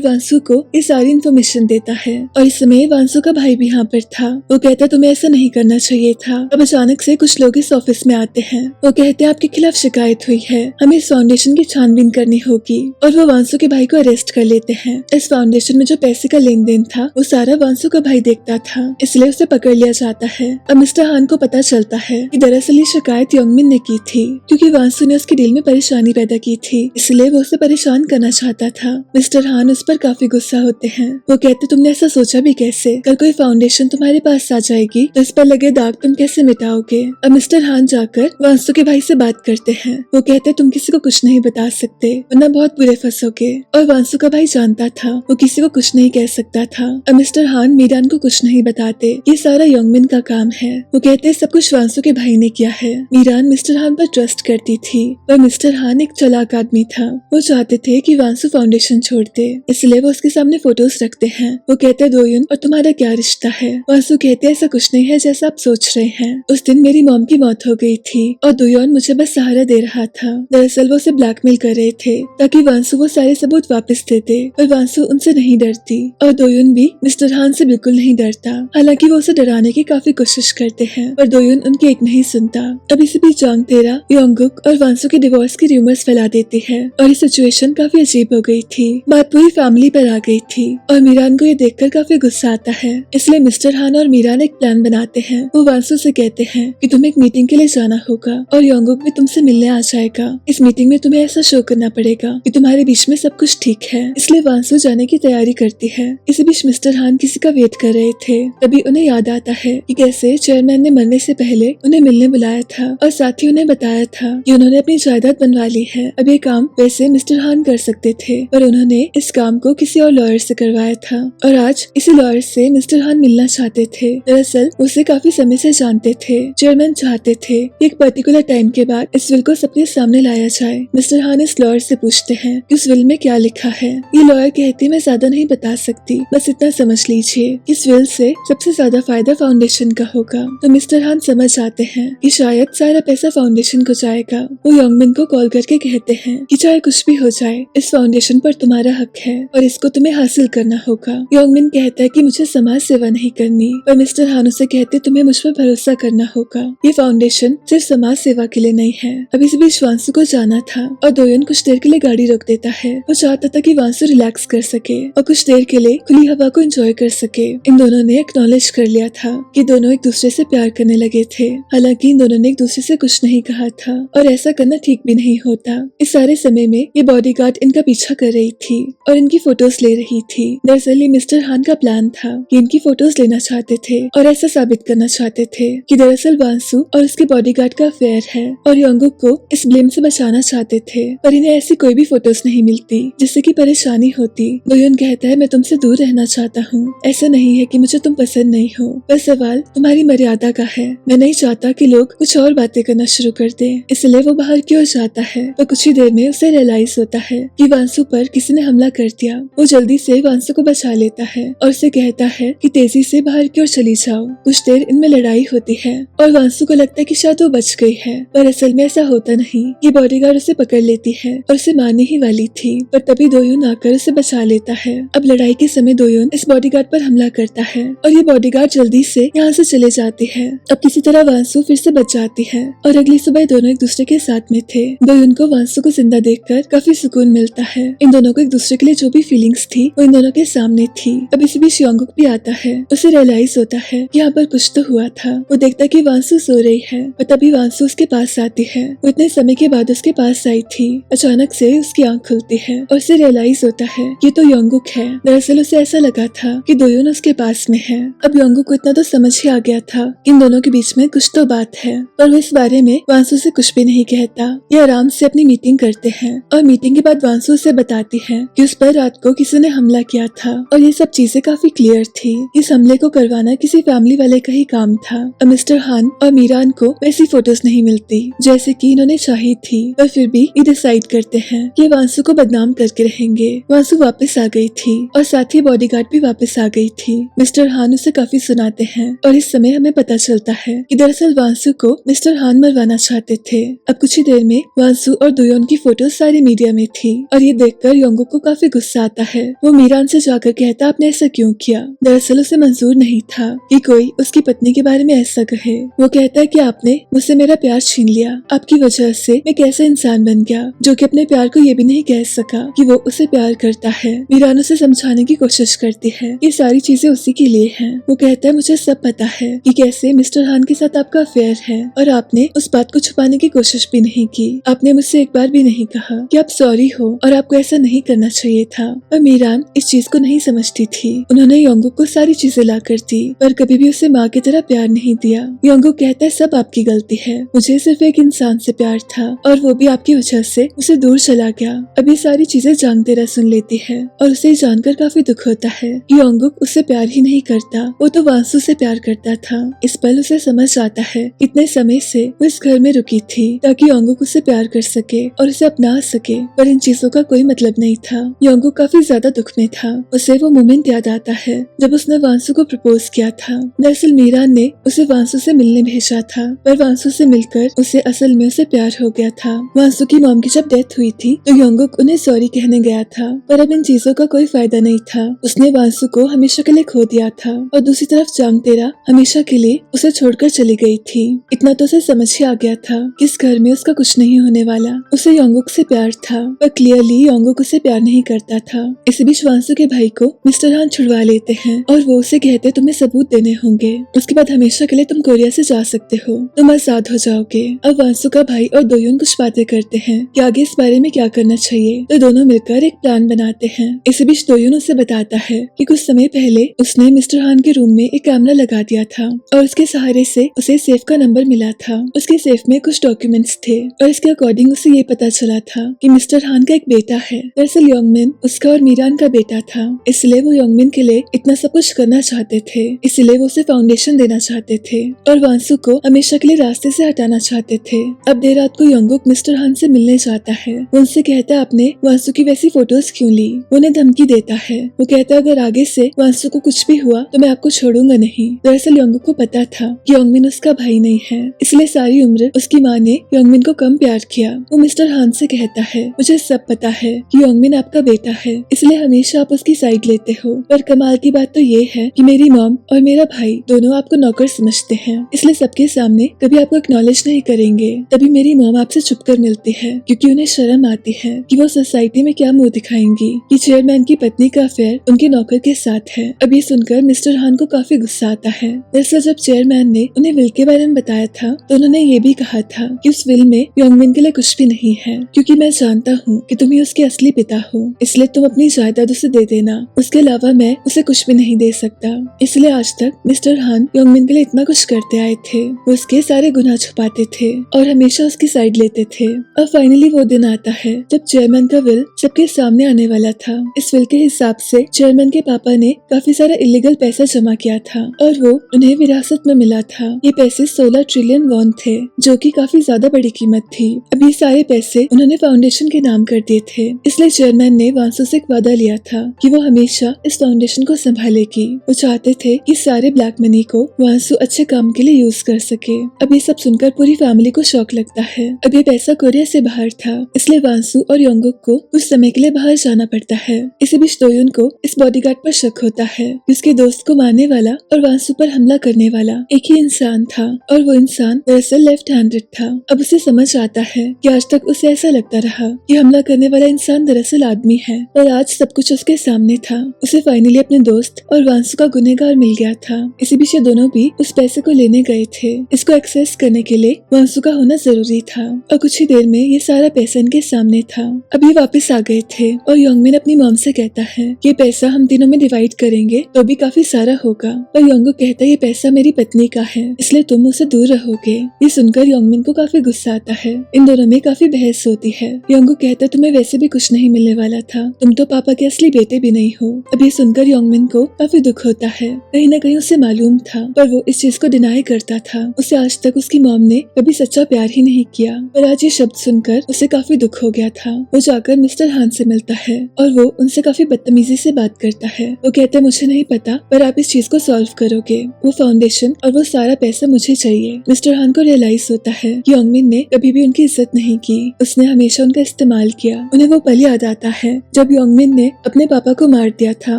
वांसू को ये सारी इन्फॉर्मेशन देता है और इस समय वांसू का भाई भी यहाँ पर था। वो कहता तुम्हें ऐसा नहीं करना चाहिए था। अब अचानक से कुछ लोग इस ऑफिस में आते हैं। वो कहते हैं आपके खिलाफ शिकायत हुई है, हमें इस फाउंडेशन की छानबीन करनी होगी। और वो वांसू के भाई को अरेस्ट कर लेते हैं। इस फाउंडेशन में जो पैसे का लेन देन था वो सारा वांसू का भाई देखता था, इसलिए उसे पकड़ लिया जाता है। अब मिस्टर हान को पता चलता है कि दरअसल ये शिकायत योंगमिन ने की थी, क्योंकि वांसू ने उसकी डील में परेशानी पैदा की थी, इसलिए वो उसे परेशान करना चाहता था। मिस्टर हान उस पर काफी गुस्सा होते हैं। वो कहते तुमने ऐसा सोचा भी कैसे? कल कोई फाउंडेशन तुम्हारे पास आ जाएगी तो इस पर लगे दाग तुम कैसे मिटाओगे? अब मिस्टर हान जाकर वांसू के भाई से बात करते हैं। वो कहते तुम किसी को कुछ नहीं बता सकते वरना बहुत बुरे फंसोगे। और वांसू का भाई जानता था वो किसी को कुछ नहीं कह सकता था। अब मिस्टर हान मीरान को कुछ नहीं बताते, ये सारा योंगमिन का काम है। वो कहते सब कुछ वांसू के भाई ने किया है। मीरान मिस्टर हान पर ट्रस्ट करती थी पर मिस्टर हान एक चालाक आदमी था। वो चाहते थे कि वांसू फाउंडेशन छोड़ दे, इसलिए वो उसके सामने फोटोज रखते हैं। वो कहते दोयुन और तुम्हारा क्या रिश्ता है? वांसू कहते ऐसा कुछ नहीं है जैसा आप सोच रहे हैं। उस दिन मेरी मॉम की मौत हो गई थी और दोयुन मुझे बस सहारा दे रहा था। दरअसल वो उसे ब्लैकमेल कर रहे थे ताकि वांसू वो सारे सबूत वापस दे दे, पर वांसू उनसे नहीं डरती और दोयुन भी मिस्टर हान से बिल्कुल नहीं डरता। हालांकि वो उसे डराने की काफी कोशिश करते हैं पर दोयुन उनकी एक नहीं सुनता। अब इसी बीच जांग तेरा, योंगुक और वांसू के डिवोर्स की रूमर्स फैला देती है और ये सिचुएशन काफी अजीब हो गई थी। बात पूरी फैमिली पर आ गई थी और मीरान को ये देखकर काफी गुस्सा आता है, इसलिए मिस्टर हान और मीरान एक प्लान बनाते हैं। वो वांसू से कहते हैं कि तुम्हें एक मीटिंग के लिए जाना होगा और योंगुक भी तुमसे मिलने आ जाएगा। इस मीटिंग में तुम्हें ऐसा शो करना पड़ेगा कि तुम्हारे बीच में सब कुछ ठीक है, इसलिए वांसू जाने की तैयारी करती है। इसी बीच मिस्टर हान किसी का वेट कर रहे थे, तभी उन्हें याद आता है कि कैसे चेयरमैन ने मरने से पहले उन्हें मिलने बुलाया था और साथ ही उन्हें बताया था कि उन्होंने अपनी जायदाद बनवा ली है। अब ये काम वैसे मिस्टर हान कर सकते थे पर उन्होंने इस काम को किसी और लॉयर से करवाया था और आज इसी लॉयर से मिस्टर हान मिलना चाहते थे। दरअसल उसे काफी समय से जानते थे। चेयरमैन चाहते थे कि एक पर्टिकुलर टाइम के बाद इस विल को सबके सामने लाया जाए। मिस्टर हान इस लॉयर से पूछते हैं कि उस विल में क्या लिखा है। ये लॉयर कहती मैं ज्यादा नहीं बता सकती, बस इतना समझ लीजिए इस विल से सबसे ज्यादा फायदा फाउंडेशन का होगा। तो मिस्टर हान समझ आते हैं कि शायद सारा पैसा फाउंडेशन को जाएगा। वो योंगमिन को कॉल करके कहते हैं कि चाहे कुछ भी हो जाए इस फाउंडेशन पर तुम्हारा हक है और इसको तुम्हें हासिल करना होगा। योंगमिन कहता है कि मुझे समाज सेवा नहीं करनी, पर मिस्टर हान उसे कहते तुम्हें मुझ पर भरोसा करना होगा। ये फाउंडेशन सिर्फ समाज सेवा के लिए नहीं है। अब इस बीच वांसू को जाना था और दोयुन कुछ देर के लिए गाड़ी रोक देता है। वो चाहता था कि वांसू रिलैक्स कर सके और कुछ देर के लिए खुली हवा को एंजॉय कर सके। इन दोनों ने एक्नॉलेज कर लिया था कि दोनों एक दूसरे से प्यार करने लगे थे। हालांकि इन दोनों ने एक दूसरे से कुछ नहीं कहा था और ऐसा करना ठीक भी नहीं होता। इस सारे समय में ये बॉडीगार्ड इनका पीछा कर रही थी और इनकी फोटोज ले रही थी। दरअसल ये मिस्टर हान का प्लान था कि इनकी फोटोज लेना चाहते थे और ऐसा साबित करना चाहते थे कि दरअसल वांसू और उसके बॉडीगार्ड का अफेयर है और योंगुक को इस ब्लेम से बचाना चाहते थे। पर इन्हें ऐसी कोई भी फोटोज नहीं मिलती जिससे कि परेशानी होती। दोयुन कहता है मैं तुमसे दूर रहना चाहता हूँ, ऐसा नहीं है कि मुझे तुम पसंद नहीं हो, बस सवाल तुम्हारी मर्यादा का है। मैं नहीं चाहता कि लोग कुछ और बातें करना शुरू कर दें, इसलिए वो बाहर की ओर जाता है। तो कुछ ही देर में उसे रियलाइज होता है कि वांसू पर किसी ने हमला कर दिया। वो जल्दी से वांसू को बचा लेता है और उसे कहता है कि तेजी से बाहर की ओर चली जाओ। कुछ देर इनमें लड़ाई होती है और वांसू को लगता है कि शायद वो बच गई है, पर असल में ऐसा होता नहीं। ये बॉडीगार्ड उसे पकड़ लेती है और उसे मारने ही वाली थी, पर तभी दोयुन आकर उसे बचा लेता है। अब लड़ाई के समय दोयुन इस बॉडीगार्ड पर हमला करता है और ये बॉडीगार्ड जल्दी से यहाँ से चले जाती है। अब किसी तरह वांसू फिर से बच जाती है और अगली सुबह दोनों एक दूसरे के साथ में थे। दोयुन को वांसू को जिंदा देखकर काफी सुकून मिलता है। इन दोनों को एक दूसरे के लिए जो भी फीलिंग्स थी वो इन दोनों के सामने थी। अब इसी बीच योंगुक भी आता है। उसे रियलाइज होता है कि यहाँ पर कुछ तो हुआ था। वो देखता कि वांसू सो रही है और तभी वांसू उसके पास आती है। वो इतने समय के बाद उसके पास आई थी। अचानक से उसकी आंख खुलती है और उसे रियलाइज होता है कि तो योंगुक है। दरअसल उसे ऐसा लगा था कि दोयोन उसके पास में है। अब योंगुक को इतना तो समझ ही आ गया था इन दोनों के बीच में कुछ तो बात है, पर वो इस बारे में वांसू से कुछ भी नहीं कहता। ये आराम से अपनी मीटिंग करते हैं और मीटिंग के बाद वांसू उसे बताती है कि उस पर रात को किसी ने हमला किया था और ये सब चीजें काफी क्लियर थी। इस हमले को करवाना किसी फैमिली वाले का ही काम था। अब मिस्टर हान और मीरान को वैसी फोटोज नहीं मिलती जैसे कि इन्होंने चाही थी, पर फिर भी ये डिसाइड करते हैं कि वांसू को बदनाम करके रहेंगे। वांसू वापस आ गई थी और साथ ही बॉडीगार्ड भी वापस आ गई थी। मिस्टर हान उसे काफी सुनाते हैं और इस समय हमें पता चलता है कि दरअसल वांसू को मिस्टर हान मरवाना चाहते थे। अब कुछ ही देर में वांसू और दोयोन की फोटो सारी मीडिया में थी और ये देखकर योंगुक को काफी गुस्सा आता है। वो मीरान से जाकर कहता आपने ऐसा क्यों किया। दरअसल उसे मंजूर नहीं था कि कोई उसकी पत्नी के बारे में ऐसा कहे। वो कहता है कि आपने मुझसे मेरा प्यार छीन लिया, आपकी वजह से मैं कैसा इंसान बन गया जो कि अपने प्यार को ये भी नहीं कह सका कि वो उसे प्यार करता है। मीरान उसे समझाने की कोशिश करती है ये सारी चीजें उसी के लिए हैं। वो कहता है मुझे सब पता है कि कैसे मिस्टर हान के साथ आपका अफेयर है और आपने उस बात को छुपाने की कोशिश भी नहीं की। आपने मुझसे एक बार भी नहीं कहा कि आप सॉरी हो और आपको ऐसा नहीं करना चाहिए था। पर मीरान इस चीज को नहीं समझती थी। उन्होंने योंगुक को सारी चीजें ला कर दी पर कभी भी उसे माँ की तरह प्यार नहीं दिया। योंगुक कहता है सब आपकी गलती है, मुझे सिर्फ एक इंसान से प्यार था और वो भी आपकी वजह से उसे दूर चला गया। अब ये सारी चीजें जांग तेरा सुन लेती है और उसे जानकर काफी दुख होता है कि योंगुक उससे प्यार ही नहीं करता, वो तो वांसू से प्यार करता था। इस पल उसे समझ आता है इतने समय से वो इस घर में रुकी थी ताकि योंगुक उसे प्यार कर सके और उसे अपना सके, पर इन चीजों का कोई मतलब नहीं था। योंगुक काफी ज्यादा दुख में था। उसे वो मोमेंट याद आता है जब उसने वांसू को प्रपोज किया था। दरअसल मीरान ने उसे वांसू से मिलने भेजा था, पर वांसू से मिलकर उसे असल में उसे प्यार हो गया था। वांसू की मॉम की जब डेथ हुई थी तो योंगुक उन्हें सॉरी कहने गया था, पर अब इन चीजों का कोई फायदा नहीं था। उसने वांसू को हमेशा के लिए खो दिया था और दूसरी तरफ जांग तेरा हमेशा के लिए उसे छोड़कर चली गई थी। इतना तो उसे समझ ही आ गया था कि इस घर में उसका कुछ नहीं होने वाला। उसे योंगुक से प्यार था पर क्लियरली योंगुक उसे प्यार नहीं करता था। इसी बीच वांसू के भाई को मिस्टर हान छुड़वा लेते हैं और वो उसे कहते तुम्हें सबूत देने होंगे, उसके बाद हमेशा के लिए तुम कोरिया से जा सकते हो, तुम आजाद हो जाओगे। अब वांसू का भाई और दोयोन कुछ बातें करते हैं कि आगे इस बारे में क्या करना चाहिए, तो दोनों मिलकर एक प्लान बनाते हैं। इसी बीच दोयोन उसे बताता है कि कुछ समय पहले उसने मिस्टर हान के रूम में एक कैमरा लगा दिया था और उसके सहारे से उसे सेफ का नंबर मिला था। उसके सेफ में कुछ डॉक्यूमेंट्स थे और इसके अकॉर्डिंग उसे ये पता चला था कि मिस्टर हान का एक बेटा है। दरअसल योंगमिन उसका और मीरान का बेटा था, इसलिए वो योंगमिन के लिए इतना सब कुछ करना चाहते थे, इसलिए वो उसे फाउंडेशन देना चाहते थे और वांसू को हमेशा के लिए रास्ते से हटाना चाहते थे। अब देर रात को योंगुक मिस्टर हान से मिलने जाता है। वो उनसे कहता है आपने वांसू की वैसी फोटोज क्यों ली। वो उन्हें धमकी देता है। वो कहता है अगर आगे से वांसू को कुछ भी हुआ तो मैं आपको छोड़ूंगा नहीं। दरअसल योंगुक को पता था कि योंगमिन उसका भाई नहीं है, इसलिए सारी उम्र उसकी माँ ने योंगमिन को कम प्यार किया। वो मिस्टर हान से कहता है मुझे सब पता है कि योंगमिन आपका बेटा है, इसलिए हमेशा आप उसकी साइड लेते हो, पर कमाल की बात तो ये है कि मेरी मॉम और मेरा भाई दोनों आपको नौकर समझते हैं, इसलिए सबके सामने कभी आपको एक्नॉलेज नहीं करेंगे। तभी मेरी मॉम आपसे छुपकर मिलती है क्योंकि उन्हें शर्म आती है कि वो सोसाइटी में क्या मुंह दिखाएंगी कि चेयरमैन की पत्नी का अफेयर उनके नौकर के साथ है। अब ये सुनकर मिस्टर हान को काफी गुस्सा आता है। दरअसल जब चेयरमैन ने उन्हें विल के बारे में बताया था तो उन्होंने ये भी कहा था कि उस विल में योंगमिन के लिए कुछ भी नहीं है, क्योंकि मैं जानता हूँ कि तुम ही उसके असली पिता हो, इसलिए तुम अपनी जायदाद उसे दे देना, उसके अलावा मैं उसे कुछ भी नहीं दे सकता। इसलिए आज तक मिस्टर हान योंगमिन के लिए इतना कुछ करते आए थे। वो उसके सारे गुनाह छुपाते थे और हमेशा उसकी साइड लेते थे। अब फाइनली वो दिन आता है जब चेयरमैन का विल सबके सामने आने वाला था। इस विल के हिसाब से चेयरमैन के पापा ने काफी सारा इलीगल पैसा जमा किया था और वो उन्हें विरासत में मिला था। ये पैसे 16 ट्रिलियन वॉन थे, जो कि काफी ज्यादा बड़ी कीमत थी। अब ये सारे पैसे उन्होंने फाउंडेशन के नाम कर दिए थे, इसलिए चेयरमैन ने वांसू से एक वादा लिया था कि वो हमेशा इस फाउंडेशन को संभालेगी। वो चाहते थे कि सारे ब्लैक मनी को वांसू अच्छे काम के लिए यूज कर सके। अब ये सब सुनकर पूरी फैमिली को शौक लगता है। अब ये पैसा कोरिया से बाहर था, इसलिए वांसू और योंगुक को कुछ समय के लिए बाहर जाना पड़ता है। इसी बीच दोयोन को इस बॉडीगार्ड पर शक होता है कि उसके दोस्त को मारने वाला और वांसू पर हमला करने वाला एक ही इंसान था और वो इंसान दरअसल लेफ्ट हैंडेड था। अब उसे समझ आता है कि आज तक उसे ऐसा लगता रहा कि हमला करने वाला इंसान दरअसल आदमी है और आज सब कुछ उसके सामने था। उसे फाइनली अपने दोस्त और वांसू का गुनहगार मिल गया था। इसी बीच ये दोनों भी उस पैसे को लेने गए थे। इसको एक्सेस करने के लिए वांसू का होना जरूरी था और कुछ ही देर में ये सारा पैसा इनके सामने था। अब ये वापस आ गए थे और योंगमिन अपनी मॉम से कहता है ये पैसा हम तीनों में डिवाइड करेंगे तो भी काफी सारा होगा, पर योंगुक कहता है ये पैसा मेरी पत्नी का है इसलिए तुम मुझसे दूर रहोगे। ये सुनकर योंगमिन को काफी गुस्सा आता है। इन दोनों में काफी बहस होती है। योंगुक कहता है तुम्हें वैसे भी कुछ नहीं मिलने वाला था, तुम तो पापा के असली बेटे भी नहीं हो। अब ये सुनकर योंगमिन को काफी दुख होता है। कहीं न कहीं उसे मालूम था पर वो इस चीज को डिनाई करता था। उसे आज तक उसकी मॉम ने कभी सच्चा प्यार ही नहीं किया, पर आज ये शब्द सुनकर उसे काफी दुख हो गया था। वो जाकर मिस्टर हान से मिलता है और वो उनसे काफी बदतमीजी से बात करता है। वो कहते हैं मुझे नहीं पता पर आप इस चीज को सॉल्व करोगे, वो फाउंडेशन और वो सारा पैसा मुझे चाहिए। मिस्टर हान को रियलाइज होता है कि योंगमिन ने कभी भी उनकी इज्जत नहीं की, उसने हमेशा उनका इस्तेमाल किया। उन्हें वो पल याद आता है जब योंगमिन ने अपने पापा को मार दिया था।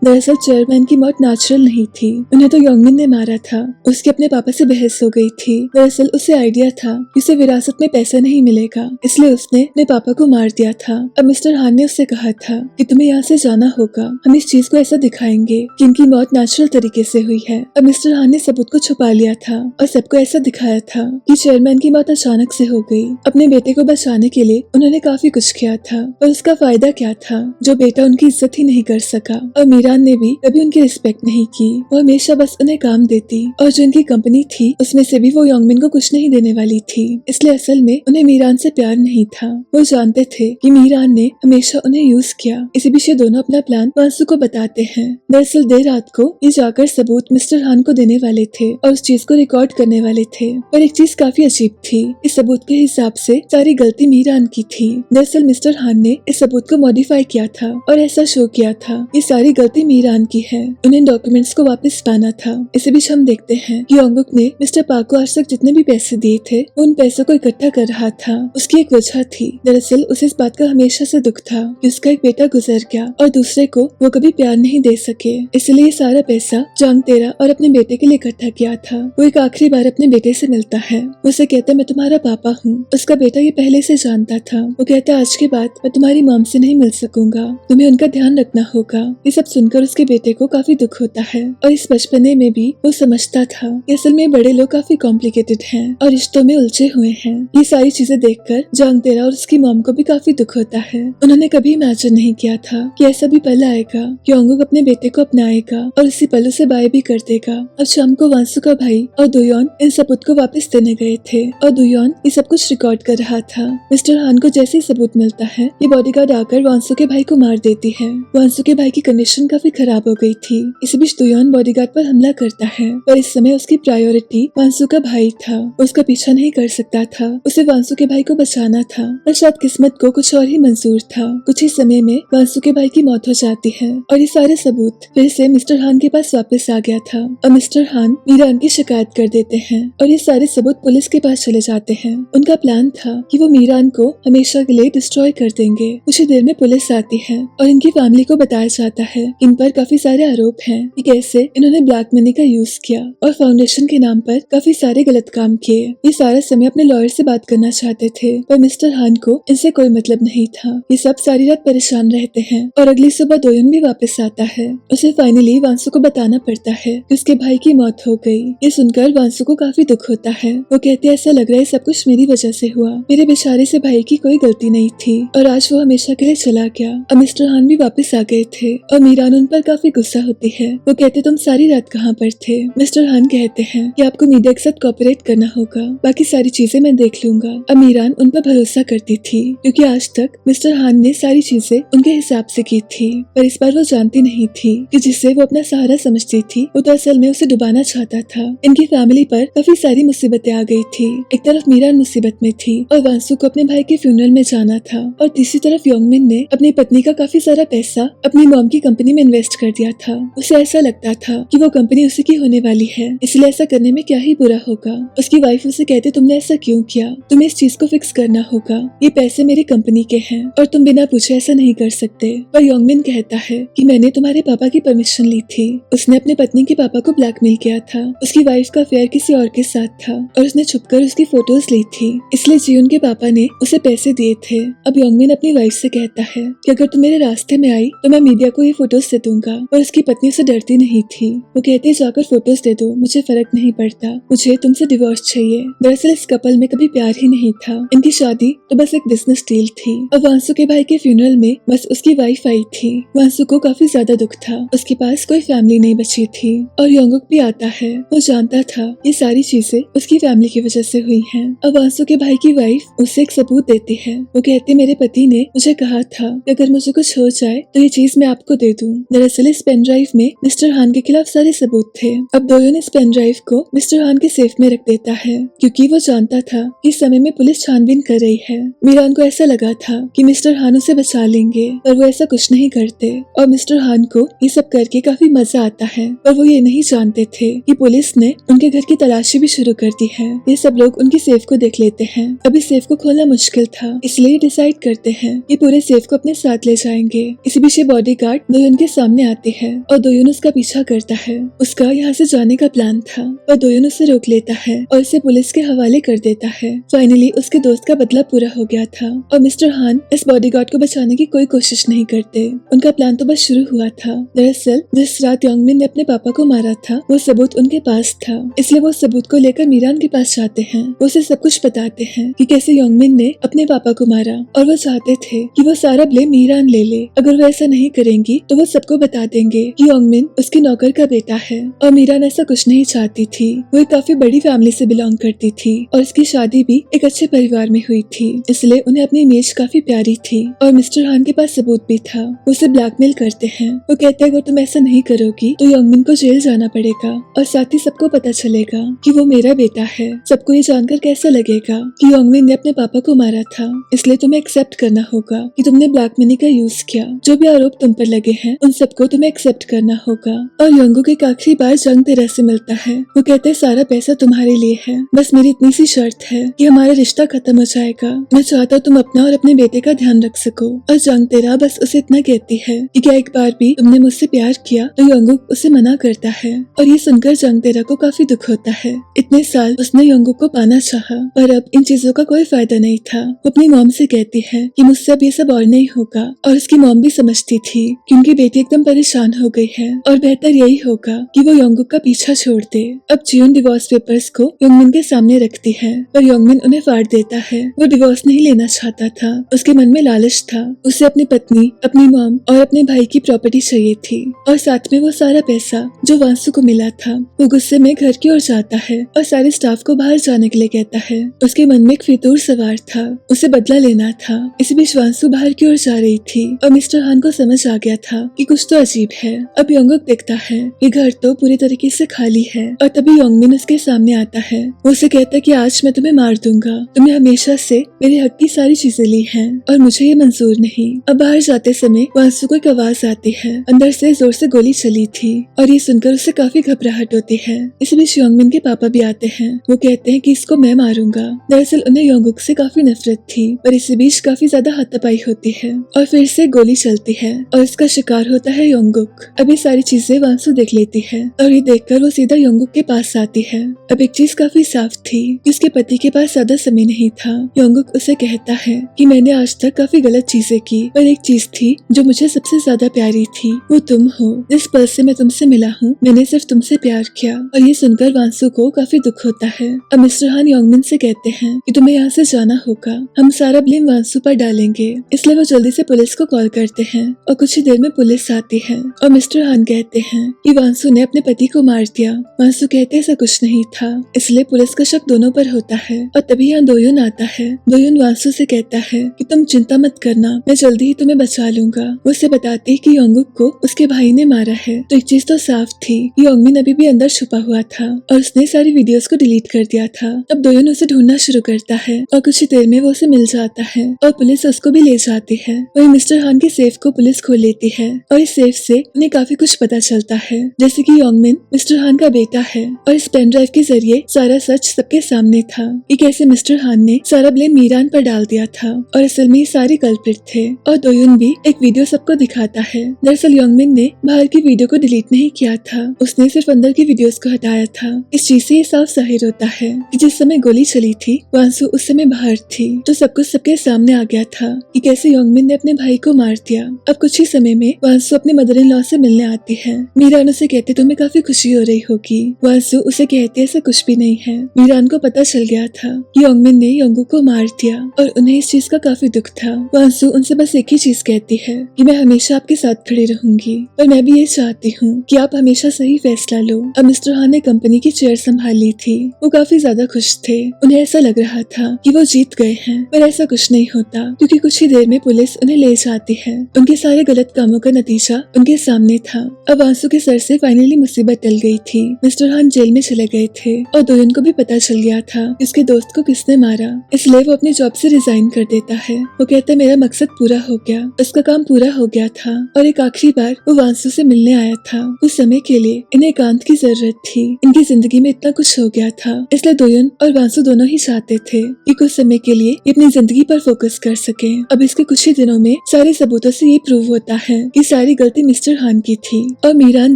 दरअसल चेयरमैन की मौत नेचुरल नहीं थी, उन्हें तो योंगमिन ने मारा था। उसके अपने पापा से बहस हो गई थी। दरअसल उसे आइडिया था कि उसे विरासत में पैसा नहीं मिलेगा, इसलिए उसने अपने पापा को मार दिया था। अब मिस्टर हान ने उससे कहा था कि तुम्हें यहाँ से जाना होगा, हम इस चीज को ऐसा दिखाएंगे कि इनकी मौत नेचुरल तरीके से हुई है। अब मिस्टर हान ने सबूत को छुपा लिया था और सबको ऐसा दिखाया था कि चेयरमैन की मौत अचानक से हो गई। अपने बेटे को बचाने के लिए उन्होंने काफी कुछ किया था, पर उसका फायदा क्या था जो बेटा उनकी इज्जत ही नहीं कर सका। और मीरान ने भी कभी उनकी रिस्पेक्ट नहीं की, वो हमेशा बस उन्हें काम देती और जो इनकी कंपनी थी उसमें से भी वो योंगमिन को कुछ नहीं देने वाली थी। इसलिए असल में उन्हें मीरान से प्यार नहीं था। वो जानते थे कि मीरान ने हमेशा उन्हें यूज किया। इसी बीच ये दोनों अपना प्लान वांसू को बताते हैं। दरअसल देर रात को ये जाकर सबूत मिस्टर हान को देने वाले थे और उस चीज को रिकॉर्ड करने वाले थे, पर एक चीज काफी अजीब थी। इस सबूत के हिसाब से सारी गलती मीरान की थी। दरअसल मिस्टर हान ने इस सबूत को मॉडिफाई किया था और ऐसा शो किया था ये सारी गलती मीरान की है, उन्हें डॉक्यूमेंट्स को वापस पाना था। इसी बीच हम देखते हैं कि योंगुक ने मिस्टर पाक को आज तक जितने भी पैसे दिए थे उन पैसों को इकट्ठा कर रहा था। उसकी एक वजह थी, दरअसल उसे इस बात का हमेशा से दुख था कि उसका एक बेटा गुजर गया और दूसरे को वो कभी प्यार नहीं दे सके, इसलिए ये सारा पैसा जांग तेरा और अपने बेटे के लिए इकट्ठा किया था। वो एक आखिरी बार अपने बेटे से मिलता है, उसे कहता है मैं तुम्हारा पापा हूँ। उसका बेटा ये पहले से जानता था। वो कहता है आज के बाद मैं तुम्हारी मॉम से नहीं मिल सकूंगा, तुम्हें उनका ध्यान रखना होगा। ये सब सुनकर उसके बेटे को काफी दुख होता है और इस बचपने में भी वो समझता था कि असल में बड़े लोग काफी कॉम्प्लिकेटेड हैं और रिश्तों में उलझे हुए हैं। ये सारी चीजें देखकर जांग तेरा और उसकी मॉम को भी काफी दुख होता है। उन्होंने कभी इमेजिन नहीं किया था कि ऐसा भी पल आएगा कि योंगुक अपने बेटे को अपनाएगा और इसी पल उसे बाय भी कर देगा। अब शाम को वांसू का भाई और दुयोन इन सबूत को वापस देने गए थे और दुयोन ये सब कुछ रिकॉर्ड कर रहा था। मिस्टर हान को जैसे ही सबूत मिलता है ये बॉडीगार्ड आकर वांसू के भाई को मार देती है। वांसू के भाई की कंडीशन काफी खराब हो गई थी। इसी बीच दुयोन बॉडीगार्ड पर हमला करता है, पर इस समय उसकी प्रायोरिटी वांसू का भाई था। उसका पीछा नहीं कर सकता था, उसे वांसू के भाई को बचाना था, पर शायद किस्मत को कुछ और ही मंजूर था। कुछ ही समय में वांसू के भाई की मौत हो जाती है और ये सारे सबूत फिर से मिस्टर हान के पास वापस आ गया था। अब मिस्टर हान मीरान की शिकायत कर देते हैं और ये सारे सबूत पुलिस के पास चले जाते हैं। उनका प्लान था कि वो मीरान को हमेशा के लिए डिस्ट्रॉय कर देंगे। कुछ ही देर में पुलिस आती है और इनकी फैमिली को बताया जाता है इन पर काफी सारे आरोप हैं कि कैसे इन्होंने ब्लैक मनी का यूज किया और फाउंडेशन के नाम पर काफी सारे गलत काम किए। ये सारा समय अपने लॉयर से बात करना चाहते थे, पर मिस्टर हान को इनसे कोई मतलब नहीं था। ये सब सारी रात परेशान रहते हैं और अगली सुबह दोयन भी वापस आता है। उसे फाइनली वांसू को बताना पड़ता है कि उसके भाई की मौत हो गई। ये सुनकर वांसू को काफी दुख होता है। वो कहते हैं ऐसा लग रहा है सब कुछ मेरी वजह से हुआ, मेरे बेचारे से भाई की कोई गलती नहीं थी और आज वो हमेशा के लिए चला गया। अब मिस्टर हान भी वापस आ गए थे और मीरान उन पर काफी गुस्सा होती है। वो कहते तुम सारी रात कहाँ पर थे। मिस्टर हान कहते हैं कि आपको मीडिया के साथ कोऑपरेट करना होगा, बाकी सारी चीजें मैं देख लूंगा। अब मीरान उन पर भरोसा करती थी क्योंकि आज तक मिस्टर हान ने सारी चीजें उनके हिसाब से की थी, पर इस बार वो जानती नहीं थी कि जिसे वो अपना सहारा समझती थी वो तो असल में उसे डुबाना चाहता था। इनकी फैमिली पर काफी सारी मुसीबतें आ गई थी। एक तरफ मीरान मुसीबत में थी और वांसू को अपने भाई के फ्यूनरल में जाना था और तीसरी तरफ योंगमिन ने अपनी पत्नी का काफी सारा पैसा अपनी मॉम की कंपनी में इन्वेस्ट कर दिया था। उसे ऐसा लगता था कि वो कंपनी उसी की होने वाली है, इसलिए ऐसा करने में क्या ही बुरा होगा। उसकी वाइफ उसे कहते तुमने ऐसा क्यों किया, तुम्हें इस चीज को फिक्स करना होगा, ये पैसे मेरी कंपनी के हैं और तुम बिना पूछे ऐसा नहीं कर सकते। पर योंगमिन कहता है कि मैंने तुम्हारे पापा की परमिशन ली थी। उसने अपने पत्नी के पापा को ब्लैकमेल किया था, उसकी वाइफ का अफेयर किसी और के साथ था और उसने छुपकर उसकी फोटोज ली थी, इसलिए जियोन के पापा ने उसे पैसे दिए थे। अब योंगमिन अपनी वाइफ से कहता है कि अगर तुम मेरे रास्ते में आई तो मैं मीडिया को ये फोटोज दे दूंगा, और उसकी पत्नी उसे डरती नहीं थी। वो कहती जाकर फोटोज दे दो, मुझे फर्क नहीं पड़ता, मुझे तुमसे डिवोर्स चाहिए। दरअसल इस कपल में कभी प्यार ही नहीं था, इनकी शादी तो बस एक बिजनेस डील थी। अब वांसू के भाई के फ्यूनरल में बस उसकी वाइफ आई थी। वांसू को काफी ज्यादा दुख था, उसके पास कोई फैमिली नहीं बची थी और योंगुक भी आता है। वो जानता था ये सारी चीजें उसकी फैमिली की वजह से हुई हैं। अब वांसू के भाई की वाइफ उसे एक सबूत देती है। वो कहती, मेरे पति ने मुझे कहा था कि अगर मुझे कुछ हो जाए तो ये चीज मैं आपको दे दूं। दरअसल इस पेन ड्राइव में मिस्टर हान के खिलाफ सारे सबूत थे। अब दोयोन इस पेन ड्राइव को मिस्टर हान के सेफ में रख देता है, क्योंकि वो जानता था कि इस समय में पुलिस छानबीन कर रही है। मीरान को ऐसा लगा था कि मिस्टर हान उसे बचा लेंगे, पर वो ऐसा कुछ नहीं करते और मिस्टर हान को ये सब करके काफी मजा आता है। पर वो ये नहीं जानते थे कि पुलिस ने उनके घर की तलाशी भी शुरू कर दी है। ये सब लोग उनकी सेफ को देख लेते हैं। अभी सेफ को खोलना मुश्किल था, इसलिए डिसाइड करते हैं कि पूरे सेफ को अपने साथ ले जाएंगे। इसी बीच बॉडीगार्ड दोयोन के सामने आती है और दोयोन उसका पीछा करता है। उसका यहाँ से जाने का प्लान था, पर दोयोन उसे रोक लेता है और उसे पुलिस के हवाले कर देता है। फाइनली उसके दोस्त का बदला पूरा हो गया था और मिस्टर हान इस बॉडीगार्ड को बचाने की कोई कोशिश नहीं करते। उनका प्लान तो बस शुरू हुआ था। दरअसल जिस रात योंगमिन ने अपने पापा को मारा था वो सबूत उनके पास था, इसलिए वो सबूत को लेकर मीरान के पास जाते हैं। वो उसे सब कुछ बताते हैं कि कैसे योंगमिन ने अपने पापा को मारा और वो चाहते थे कि वो सारा ब्लेम मीरान ले ले। अगर वो ऐसा नहीं करेंगी तो वो सबको बता देंगे कि योंगमिन उसकी नौकर का बेटा है और मीरान ऐसा कुछ नहीं चाहती थी। वो एक काफी बड़ी फैमिली से बिलोंग करती थी और उसकी शादी भी एक अच्छे परिवार में हुई थी, इसलिए उन्हें अपनी इमेज काफी प्यारी थी। और मिस्टर हान के पास सबूत भी था। वो उसे ब्लैकमेल करते हैं। वो कहते हैं अगर तुम ऐसा नहीं करोगी तो योंगमिन को जेल जाना पड़ेगा और साथ ही सबको पता चलेगा कि वो मेरा बेटा है। सबको ये जानकर कैसा लगेगा कि योंगमिन ने अपने पापा को मारा था, इसलिए तुम्हें एक्सेप्ट करना होगा कि तुमने ब्लैक मनी का यूज किया। जो भी आरोप तुम पर लगे हैं उन सबको तुम्हें एक्सेप्ट करना होगा। और योंगुक एक आखिरी बार जंग तेरा से मिलता है। वो कहते हैं सारा पैसा तुम्हारे लिए है, बस मेरी इतनी सी शर्त है कि हमारा रिश्ता खत्म हो जाएगा। मैं चाहता हूँ तुम अपना और अपने बेटे का ध्यान रख सको। और जंग तेरा बस उसे इतना कहती है कि क्या एक बार भी तुमने मुझसे प्यार किया, तो योंगुक उसे मना करता है। और ये सुनकर जंग तेरा को काफी दुख होता है। इतने साल उसने योंगुक को पाना चाहा, पर अब इन चीजों का कोई फायदा नहीं था। वो अपनी मॉम से कहती है कि मुझसे अब ये सब और नहीं होगा। और उसकी मॉम भी समझती थी कि उनकी बेटी एकदम परेशान हो गई है और बेहतर यही होगा कि वो योंगुक का पीछा छोड़ दे। अब जियोन डिवोर्स पेपर्स को योंगमिन के सामने रखती है, पर योंगमिन उन्हें फाड़ देता है। वो डिवोर्स नहीं लेना चाहता था, उसके मन में लालच था। उसे अपनी पत्नी, अपनी मॉम और अपने भाई की प्रॉपर्टी चाहिए थी और साथ में वो सारा पैसा जो वांसू को मिला था। वो गुस्से में घर की ओर जाता है और सारे स्टाफ को बाहर जाने के लिए कहता है। उसके मन में एक फितूर सवार था, उसे बदला लेना था। इसी बीच वांसू बाहर की ओर जा रही थी और मिस्टर हान को समझ आ गया था कि कुछ तो अजीब है। अब योंगुक देखता है ये घर तो पूरी तरीके से खाली है और तभी योंगमिन उसके सामने आता है। वो उसे कहता है कि आज मैं तुम्हें मार दूंगा, तुमने हमेशा से मेरे हक की सारी चीजें ली हैं और मुझे ये मंजूर नहीं। अब बाहर जाते समय वांसू को एक आवाज आती है, अंदर से जोर से गोली चली थी और ये सुनकर उसे काफी घबराहट होती है। इस बीच योंगमिन के पापा भी आते हैं। वो कहते हैं कि इसको मैं मारूंगा। दरअसल उन्हें योंगुक से काफी नफरत थी, पर इसी बीच काफी ज्यादा हाथापाई होती है और फिर से गोली चलती है और इसका शिकार होता है योंगुक। अब ये सारी चीजें वांसू देख लेती है और ये देखकर वो सीधा योंगुक के पास आती है। अब एक चीज काफी साफ थी कि उसके पति के पास ज्यादा समय नहीं था। योंगुक उसे कहता है कि मैंने आज तक काफी गलत चीजें की, पर एक चीज थी जो मुझे सबसे ज्यादा प्यारी थी, वो तुम हो। जिस पल से मैं तुमसे मिला हूँ मैंने सिर्फ तुमसे प्यार किया। और ये सुनकर वांसू को काफी दुख होता है। अब मिस्टर हान योंगमिन से कहते हैं कि तुम्हें यहाँ से जाना होगा, हम सारा ब्लेम वांसू पर डालेंगे। इसलिए वो जल्दी से पुलिस को कॉल करते हैं और कुछ ही देर में पुलिस आती है और मिस्टर हान कहते हैं कि वांसू ने अपने पति को मार दिया। वांसू कहते ऐसा कुछ नहीं था, इसलिए पुलिस का शक दोनों पर होता है। और तभी यहाँ दोयोन आता है। दोयोन वांसू से कहता है कि तुम चिंता मत करना, मैं जल्दी ही तुम्हें बचा लूंगा। वो उसे बताती है कि योंगुक को उसके भाई ने मारा है। तो एक चीज तो साफ थी, योंगमिन अभी भी अंदर छुपा हुआ था और उसने सारी वीडियोस को डिलीट कर दिया था। अब दोयोन उसे ढूंढना शुरू करता है और कुछ ही देर में वो उसे मिल जाता है और पुलिस उसको भी ले जाती है। वही मिस्टर हान के सेफ को पुलिस खोल लेती है और इस सेफ से उन्हें काफी कुछ पता चलता है, जैसे कि योंगमिन मिस्टर हान का बेटा है और इस पेन ड्राइव के जरिए सारा सच सबके सामने था कि कैसे मिस्टर हान ने सारा ब्लेम मीरान पर डाल दिया था और असल में ये सारे कल्प्रिट थे। और दोयोन भी एक वीडियो सबको दिखाता है। दरअसल योंगमिन ने बाहर की वीडियो को डिलीट नहीं किया था, उसने सिर्फ अंदर की वीडियोस को हटाया था। इस चीज से ये साफ जाहिर होता है कि जिस समय गोली चली थी वांसू उस समय बाहर थी, तो सब कुछ सबके सामने आ गया था कि कैसे योंगमिन ने अपने भाई को मार दिया। अब कुछ ही समय में वांसू अपने मदर इन लॉ से मिलने आती है। मीरान उसे कहती तुम्हें काफी खुशी हो रही होगी। वांसू उसे कहती ऐसा कुछ भी नहीं है, मीरान को पता चल गया था कि योंगमिन ने योंगुक को मार दिया और उन्हें इस चीज का काफी दुख था। वांसू उनसे बस एक ही चीज कहती है कि मैं हमेशा आपके साथ खड़ी रहूंगी, पर मैं भी ये चाहती हूँ कि आप हमेशा सही फैसला लो। अब मिस्टर हान ने कंपनी की चेयर संभाल ली थी। वो काफी ज्यादा खुश थे। उन्हें ऐसा लग रहा था कि वो जीत गए हैं, पर ऐसा कुछ नहीं होता, क्योंकि कुछ ही देर में पुलिस उन्हें ले जाती है। उनके सारे गलत कामों का नतीजा उनके सामने था। अब वांसु के सर से फाइनली मुसीबत टल गई थी। मिस्टर हान जेल में चले गए थे और दोयन को भी पता चल गया था कि उसके दोस्त को किसने मारा, इसलिए वो अपनी जॉब से रिजाइन कर देता है। वो कहता है मेरा मकसद पूरा हो गया, उसका काम पूरा हो गया था और एक आखिरी बार वो वांसु से मिलने आया था। उस समय के लिए इन्हें एकांत की जरूरत थी। इनकी जिंदगी में इतना कुछ हो गया था, इसलिए दोयन और वांसु दोनों ही चाहते थे कि कुछ समय के लिए ये अपनी जिंदगी पर फोकस कर सके। अब इसके कुछ ही दिनों में सारे सबूतों से ये प्रूव होता है कि सारी गलती मिस्टर हान की थी और मीरान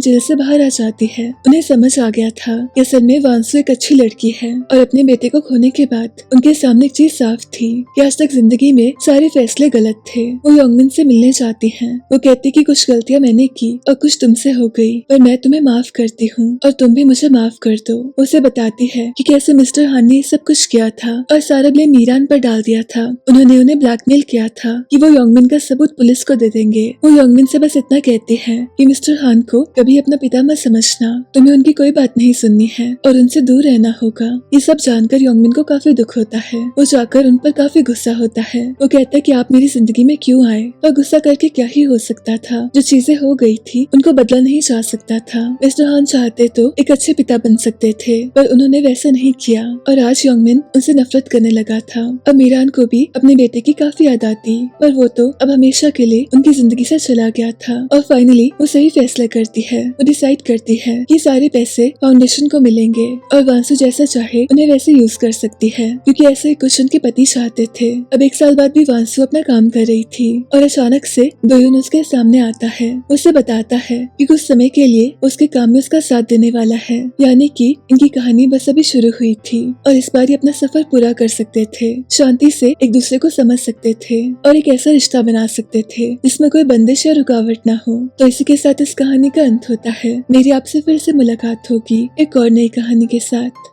जेल से बाहर आ जाती है। उन्हें समझ आ गया था कि असल में वांसु एक अच्छी लड़की है और अपने बेटे को खोने के बाद उनके सामने एक चीज साफ थी कि आज तक जिंदगी में सारे फैसले गलत थे। वो योंगमिन से मिलने जाती है। वो कहती कि कुछ गलतियां मैंने की और कुछ तुमसे हो गई, पर मैं तुम्हें माफ करती हूँ और तुम भी मुझे माफ कर दो। उसे बताती है कि कैसे मिस्टर हान ने सब कुछ किया था और सारा ब्लेम मीरान पर डाल दिया था। उन्होंने उन्हें ब्लैकमेल किया था कि वो योंगमिन का सबूत पुलिस को दे देंगे। वो योंगमिन से बस इतना कहती है कि मिस्टर हान को कभी अपना पिता मत समझना, तुम्हें उनकी कोई बात नहीं सुननी है और उनसे दूर रहना होगा। ये सब जानकर योंगमिन को काफी दुख होता है। वो जाकर उन पर काफी गुस्सा होता है। वो कहता है कि आप मेरी जिंदगी में क्यों आए, और गुस्सा करके क्या ही हो सकता था। जो चीजें हो गई थी उनको बदला नहीं जा सकता था। मिस्टर हान चाहते तो एक अच्छे पिता बन सकते थे, पर उन्होंने वैसा नहीं किया और आज योंगमिन उनसे नफरत करने लगा था। अब मीरान को भी अपने बेटे की काफी याद आती, पर वो तो अब हमेशा के लिए उनकी जिंदगी से चला गया था। और फाइनली वो सही फैसला करती है। वो डिसाइड करती है कि सारे पैसे फाउंडेशन को मिलेंगे और वांसु जैसा चाहे उन्हें वैसे यूज कर सकती है, क्योंकि ऐसे कुछ उनके पति चाहते थे। अब एक साल बाद भी वांसु अपना काम कर रही थी और अचानक से दोयुन उसके सामने आता है। उसे बताता है कि कुछ समय के लिए उसके काम में उसका साथ देने वाला है, यानी कि इनकी कहानी बस अभी शुरू हुई थी और इस बार ये अपना सफर पूरा कर सकते थे, शांति से एक दूसरे को समझ सकते थे और एक ऐसा रिश्ता बना सकते थे जिसमें कोई बंदिश या रुकावट ना हो। तो इसी के साथ इस कहानी का अंत होता है। मेरी आपसे फिर से मुलाकात होगी एक और नई कहानी के साथ।